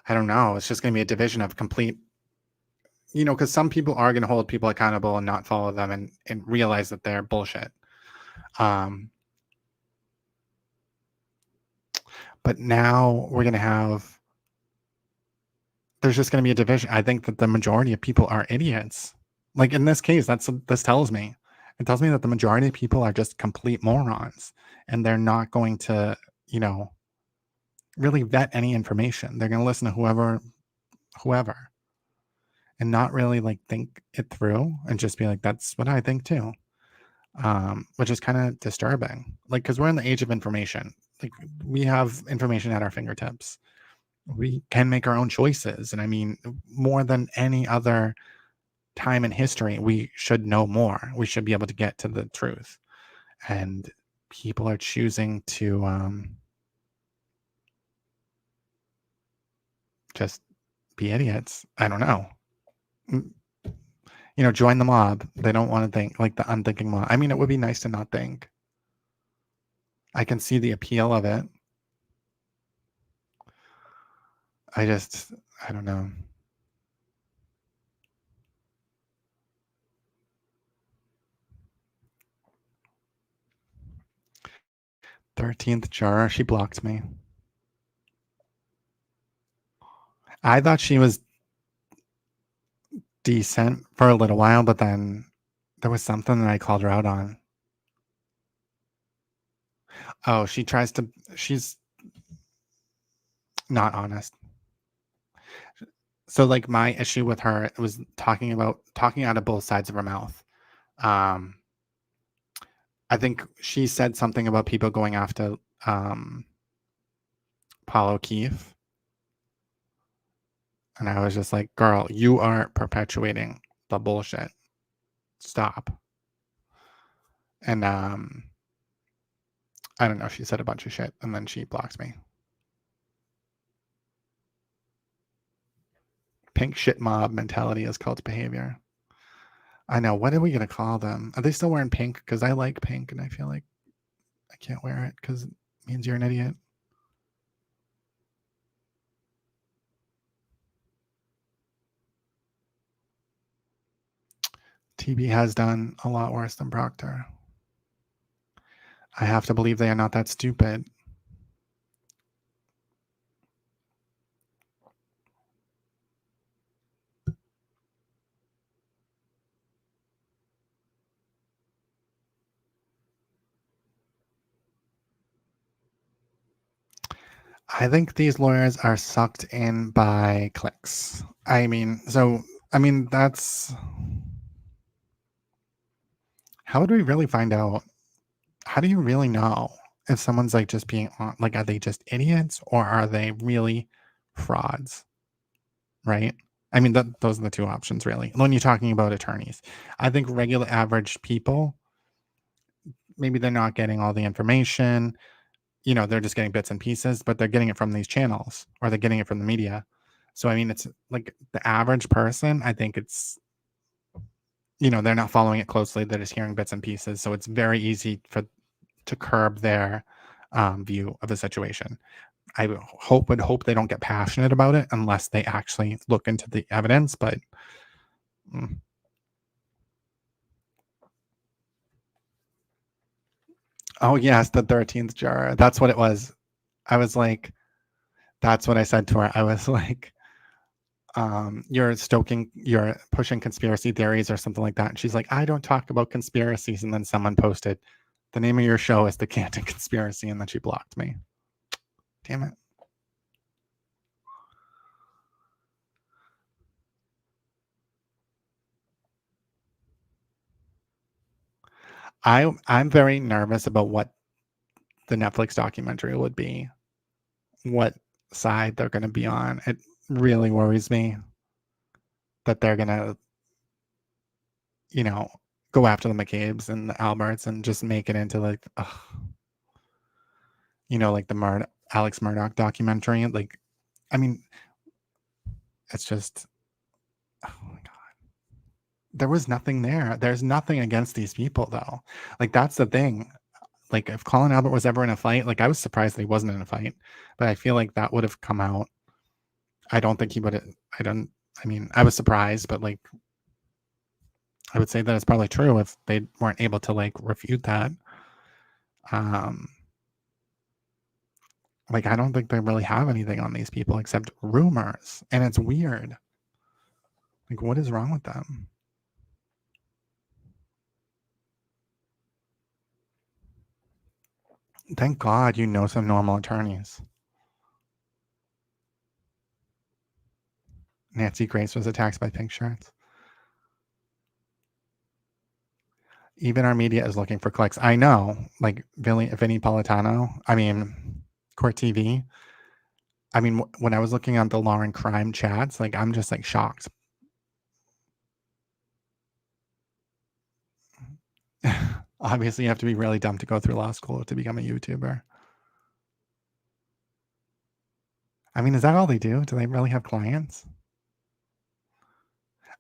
S7: I don't know. It's just going to be a division of complete, because some people are going to hold people accountable and not follow them and realize that they're bullshit. But now we're going to have, there's just going to be a division. I think that the majority of people are idiots. Like in this case, this tells me. It tells me that the majority of people are just complete morons, and they're not going to, really vet any information. They're going to listen to whoever, and not really like think it through and just be like, that's what I think too. Which is kind of disturbing. Like, because we're in the age of information. Like, we have information at our fingertips. We can make our own choices. And more than any other time in history, we should know more. We should be able to get to the truth. And people are choosing to just be idiots. I don't know. Join the mob. They don't want to think, like the unthinking mob. It would be nice to not think. I can see the appeal of it. I don't know. "13th juror, she blocked me." I thought she was decent for a little while, but then there was something that I called her out on. Oh, she's not honest. So like my issue with her was talking out of both sides of her mouth. I think she said something about people going after Paul O'Keefe. And I was just like, girl, you are perpetuating the bullshit. Stop. And I don't know, she said a bunch of shit and then she blocked me. Pink shit mob mentality is cult behavior. I know. What are we going to call them? Are they still wearing pink? Because I like pink and I feel like I can't wear it because it means you're an idiot. TB has done a lot worse than Proctor. I have to believe they are not that stupid. I think these lawyers are sucked in by clicks. That's... How would we really find out? How do you really know if someone's like just being on, like, are they just idiots or are they really frauds? Right? Those are the two options, really. When you're talking about attorneys, I think regular average people, maybe they're not getting all the information. They're just getting bits and pieces, but they're getting it from these channels or they're getting it from the media. So, it's like the average person, I think it's they're not following it closely. They're just hearing bits and pieces. So it's very easy to curb their view of the situation. I would hope they don't get passionate about it unless they actually look into the evidence. But oh yes, the 13th juror. That's what it was. I was like, that's what I said to her. I was like, you're pushing conspiracy theories or something like that. And she's like, I don't talk about conspiracies. And then someone posted, the name of your show is The Canton Conspiracy, and then she blocked me. Damn it. I'm very nervous about what the Netflix documentary would be, what side they're going to be on. It really worries me that they're going to, go after the McCabe's and the Alberts and just make it into like, like the Alex Murdaugh documentary. Like, I mean, it's just, oh my God. There was nothing there. There's nothing against these people though. Like, that's the thing. Like, if Colin Albert was ever in a fight, like, I was surprised that he wasn't in a fight, but I feel like that would have come out. I don't think he would have, I was surprised, but like, I would say that it's probably true if they weren't able to like refute that. Like, I don't think they really have anything on these people except rumors, and it's weird. Like, what is wrong with them? Thank God you know some normal attorneys. Nancy Grace was attacked by pink shirts. Even our media is looking for clicks. I know, like Vinny Politano. Court TV. When I was looking at the law and crime chats, like, I'm just like shocked. Obviously, you have to be really dumb to go through law school to become a YouTuber. Is that all they do? Do they really have clients?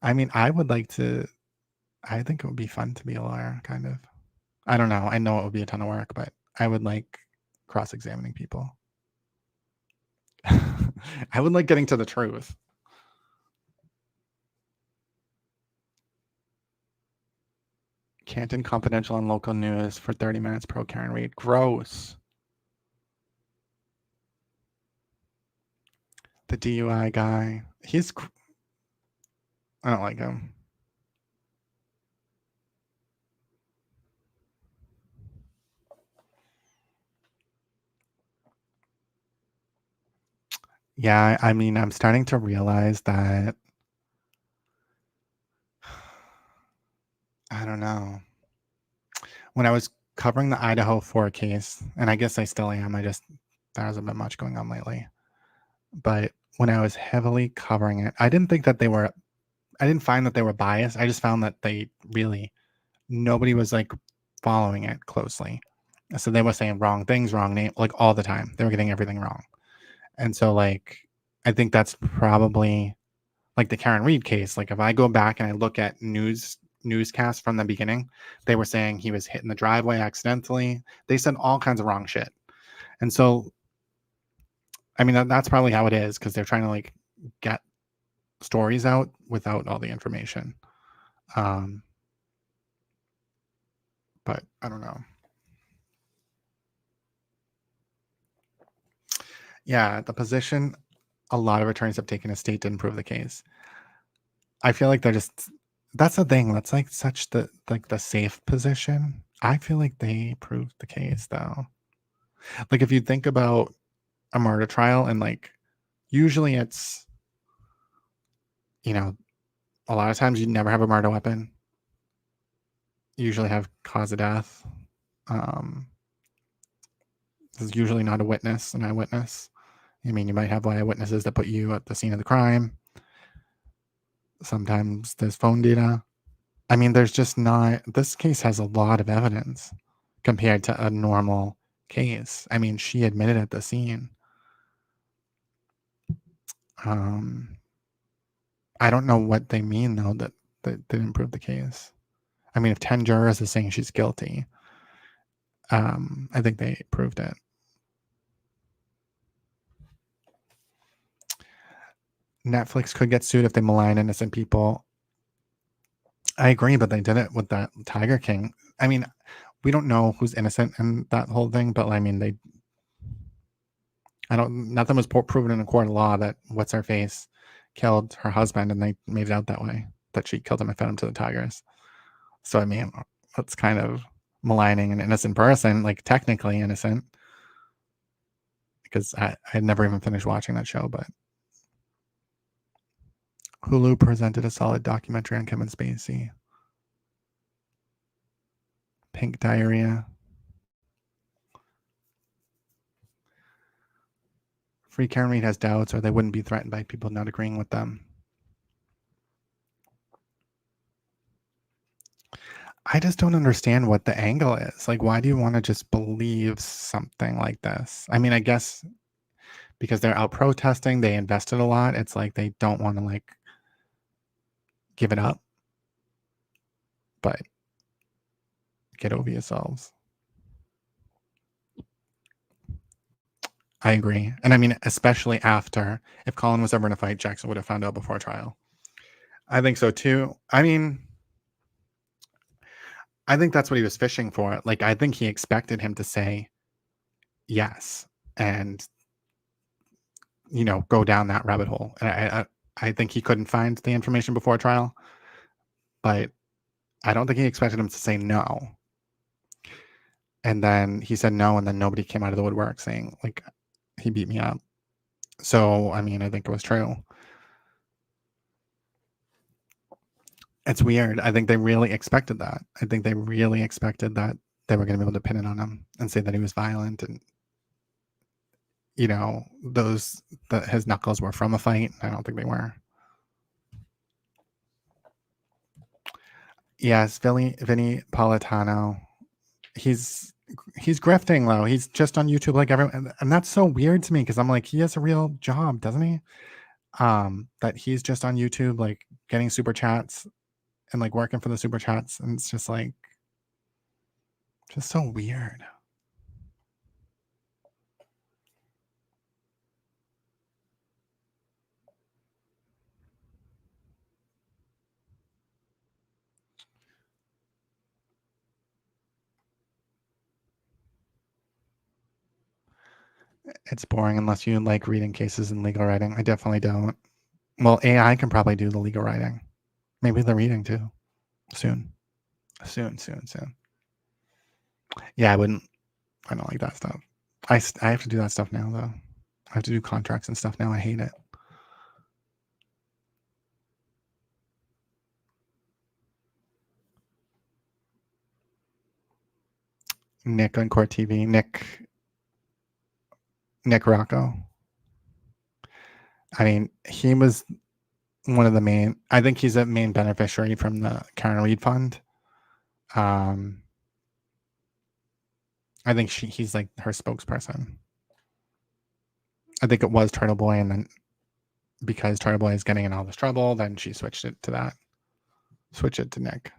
S7: I would like to. I think it would be fun to be a lawyer, kind of. I don't know. I know it would be a ton of work, but I would like cross-examining people. I would like getting to the truth. Canton Confidential and local news for 30 minutes pro Karen Reed. Gross. The DUI guy. I don't like him. Yeah, I'm starting to realize that, I don't know. When I was covering the Idaho 4 case, and I guess I still am, there hasn't been much going on lately. But when I was heavily covering it, I didn't find that they were biased. I just found that nobody was like following it closely. So they were saying wrong things, wrong name, like all the time. They were getting everything wrong. And so like, I think that's probably like the Karen Reed case. Like, if I go back and I look at newscasts from the beginning, they were saying he was hit in the driveway accidentally. They said all kinds of wrong shit. And so, that's probably how it is, because they're trying to like get stories out without all the information. But I don't know. Yeah, the position a lot of attorneys have taken is state didn't prove the case. I feel like that's the thing. That's like such the safe position. I feel like they proved the case though. Like, if you think about a murder trial, and like, usually it's, a lot of times you never have a murder weapon. You usually have cause of death. There's usually not an eyewitness. You might have eyewitnesses that put you at the scene of the crime. Sometimes there's phone data. There's just not. This case has a lot of evidence compared to a normal case. She admitted at the scene. I don't know what they mean though, that They didn't prove the case. I mean, if 10 jurors are saying she's guilty, I think they proved it. Netflix could get sued if they malign innocent people. I agree, but they did it with that Tiger King. I mean, we don't know who's innocent in that whole thing, but I mean, nothing was proven in a court of law that what's her face killed her husband, and they made it out that way, that she killed him and fed him to the tigers. So I mean, that's kind of maligning an innocent person, like technically innocent, because I had never even finished watching that show. But Hulu presented a solid documentary on Kevin Spacey. Pink diarrhea. Free Karen Reed has doubts, or they wouldn't be threatened by people not agreeing with them. I just don't understand what the angle is. Like, why do you want to just believe something like this? I mean, I guess because they're out protesting, they invested a lot. It's like they don't want to like give it up. But get over yourselves. I agree. And I mean, especially after, if Colin was ever in a fight, Jackson would have found out before trial. I think so too. I mean, I think that's what he was fishing for. Like, I think he expected him to say yes and, you know, go down that rabbit hole. And I think he couldn't find the information before trial, but I don't think he expected him to say no. And then he said no, and then nobody came out of the woodwork saying, like, he beat me up. So, I mean, I think it was true. It's weird. I think they really expected that. I think they really expected that they were going to be able to pin it on him and say that he was violent and, you know, that his knuckles were from a fight. I don't think they were. Yes, Vinny Politano. He's grifting though. He's just on YouTube like everyone, and that's so weird to me because I'm like, he has a real job, doesn't he? That he's just on YouTube like getting super chats and like working for the super chats, and it's just like just so weird. It's boring unless you like reading cases and legal writing. I definitely don't. Well, AI can probably do the legal writing. Maybe the reading too. Soon. Yeah, I don't like that stuff. I have to do that stuff now, though. I have to do contracts and stuff now. I hate it. Nick on Court TV. Nick Rocco. I mean, he was one of the main, I think he's a main beneficiary from the Karen Reed Fund. I think he's like her spokesperson. I think it was Turtle Boy, and then because Turtle Boy is getting in all this trouble, then she switched it to that. Switch it to Nick.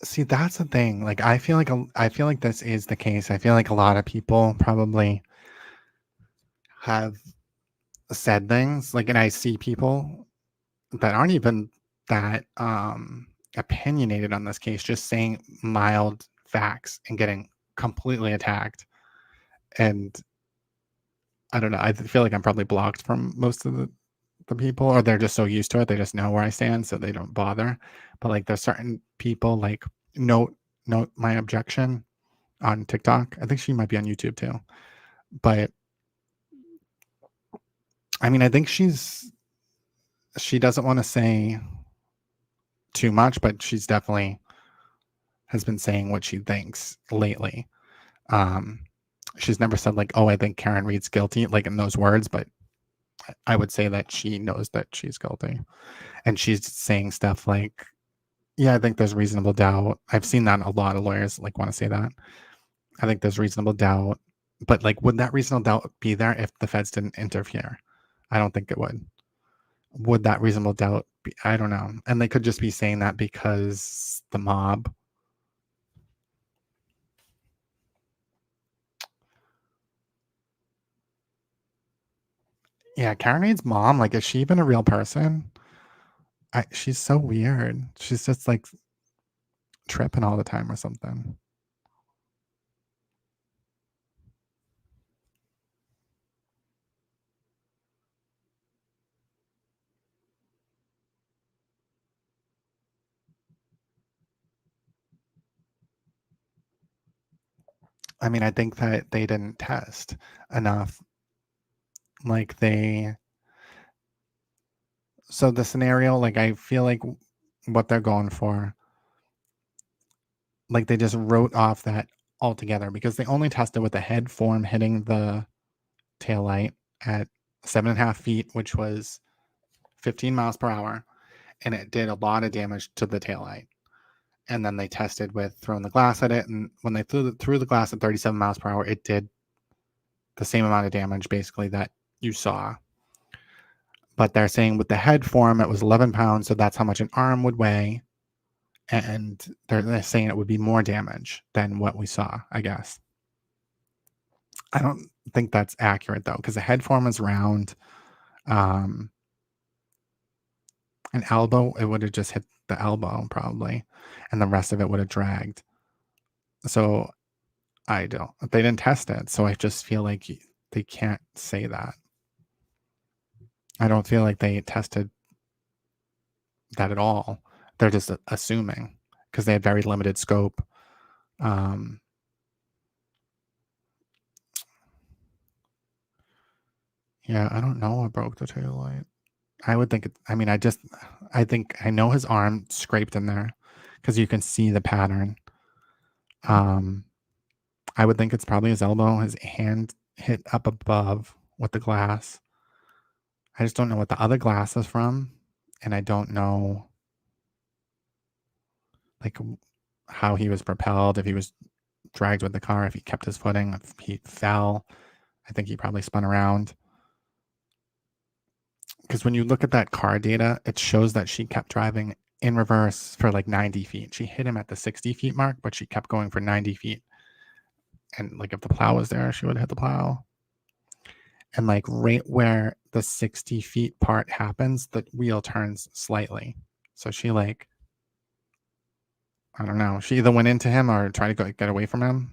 S7: See, that's the thing. Like, I feel like this is the case. I feel like a lot of people probably have said things like, and I see people that aren't even that opinionated on this case, just saying mild facts and getting completely attacked. And I don't know. I feel like I'm probably blocked from most of the people, or they're just so used to it, they just know where I stand, so they don't bother. But like, there's certain people like note my objection on TikTok. I think she might be on YouTube too. But I mean, I think she doesn't want to say too much, but she's definitely has been saying what she thinks lately. She's never said like, oh, I think Karen Reed's guilty, like in those words, but I would say that she knows that she's guilty. And she's saying stuff like, yeah, I think there's reasonable doubt. I've seen that a lot of lawyers like want to say that. I think there's reasonable doubt But like, would that reasonable doubt be there if the feds didn't interfere? I don't think it would. Would that reasonable doubt be? I don't know. And they could just be saying that because the mob. Yeah, Karen Reed's mom, like, is she even a real person? She's so weird. She's just like tripping all the time or something. I mean, I think that they didn't test enough. Like so the scenario, like, I feel like what they're going for, like, they just wrote off that altogether because they only tested with the head form hitting the taillight at 7.5 feet, which was 15 miles per hour, and it did a lot of damage to the taillight. And then they tested with throwing the glass at it, and when they threw the glass at 37 miles per hour, it did the same amount of damage basically that you saw. But they're saying with the head form, it was 11 pounds, so that's how much an arm would weigh. And they're saying it would be more damage than what we saw, I guess. I don't think that's accurate, though, because the head form is round. An elbow, it would have just hit the elbow, probably. And the rest of it would have dragged. So they didn't test it. So I just feel like they can't say that. I don't feel like they tested that at all. They're just assuming because they had very limited scope. Yeah, I don't know what broke the tail light. I would think I think I know his arm scraped in there because you can see the pattern. I would think it's probably his elbow. His hand hit up above with the glass. I just don't know what the other glass is from, and I don't know like how he was propelled, if he was dragged with the car, if he kept his footing, if he fell. I think he probably spun around. Because when you look at that car data, it shows that she kept driving in reverse for like 90 feet. She hit him at the 60 feet mark, but she kept going for 90 feet. And like if the plow was there, she would have hit the plow. And like right where the 60 feet part happens, the wheel turns slightly. So she like, I don't know, she either went into him or tried to get away from him,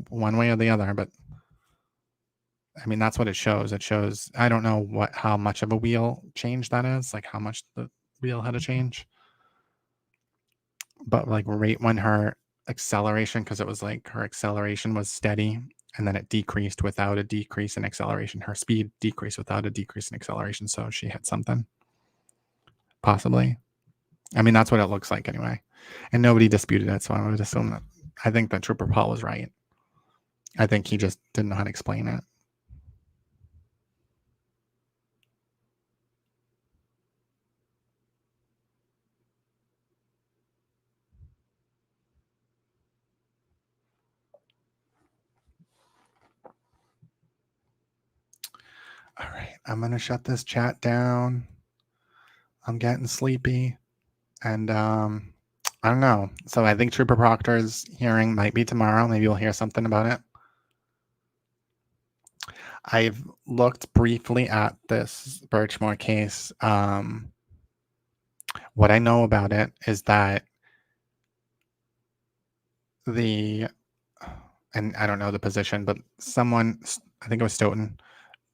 S7: one way or the other. But I mean, that's what it shows. It shows, I don't know how much of a wheel change that is, like how much the wheel had to change. But like right when her acceleration, because it was like her acceleration was steady and then it decreased without a decrease in acceleration. Her speed decreased without a decrease in acceleration. So she hit something. Possibly. I mean, that's what it looks like anyway. And nobody disputed it. So I would assume that I think that Trooper Paul was right. I think he just didn't know how to explain it. All right, I'm going to shut this chat down. I'm getting sleepy. And I don't know. So I think Trooper Proctor's hearing might be tomorrow. Maybe we'll hear something about it. I've looked briefly at this Birchmore case. What I know about it is that and I don't know the position, but someone, I think it was Stoughton,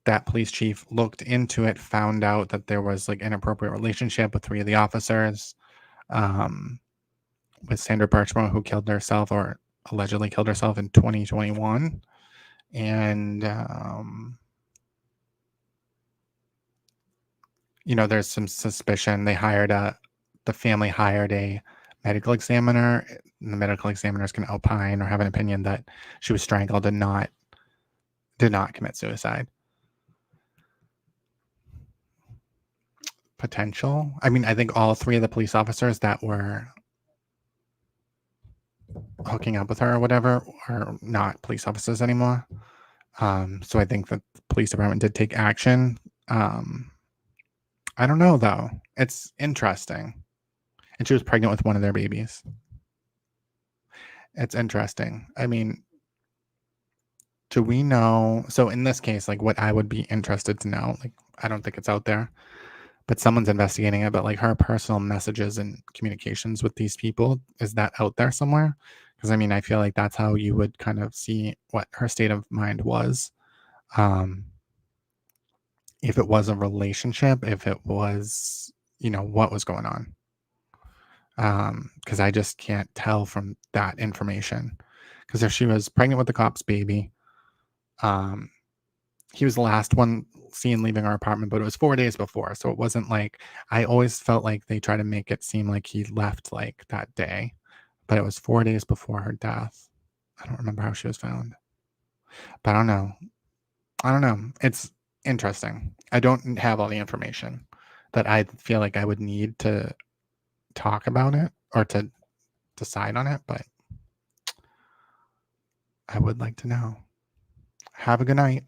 S7: that police chief looked into it, found out that there was like inappropriate relationship with 3 of the officers, with Sandra Birchmore, who killed herself or allegedly killed herself in 2021. And, there's some suspicion. The family hired a medical examiner. And the medical examiners can opine or have an opinion that she was strangled and did not commit suicide. Potential. I mean, I think all 3 of the police officers that were hooking up with her or whatever are not police officers anymore. So I think that the police department did take action. I don't know though. It's interesting. And she was pregnant with one of their babies. It's interesting. I mean, do we know? So in this case, like what I would be interested to know, like I don't think it's out there, but someone's investigating it. But like her personal messages and communications with these people, is that out there somewhere? Because I mean, I feel like that's how you would kind of see what her state of mind was. If it was a relationship, if it was, what was going on. Because I just can't tell from that information. Because if she was pregnant with the cop's baby, he was the last one seen leaving our apartment, but it was 4 days before. So it wasn't like, I always felt like they try to make it seem like he left like that day, but it was 4 days before her death. I don't remember how she was found, but I don't know. It's interesting. I don't have all the information that I feel like I would need to talk about it or to decide on it, but I would like to know. Have a good night.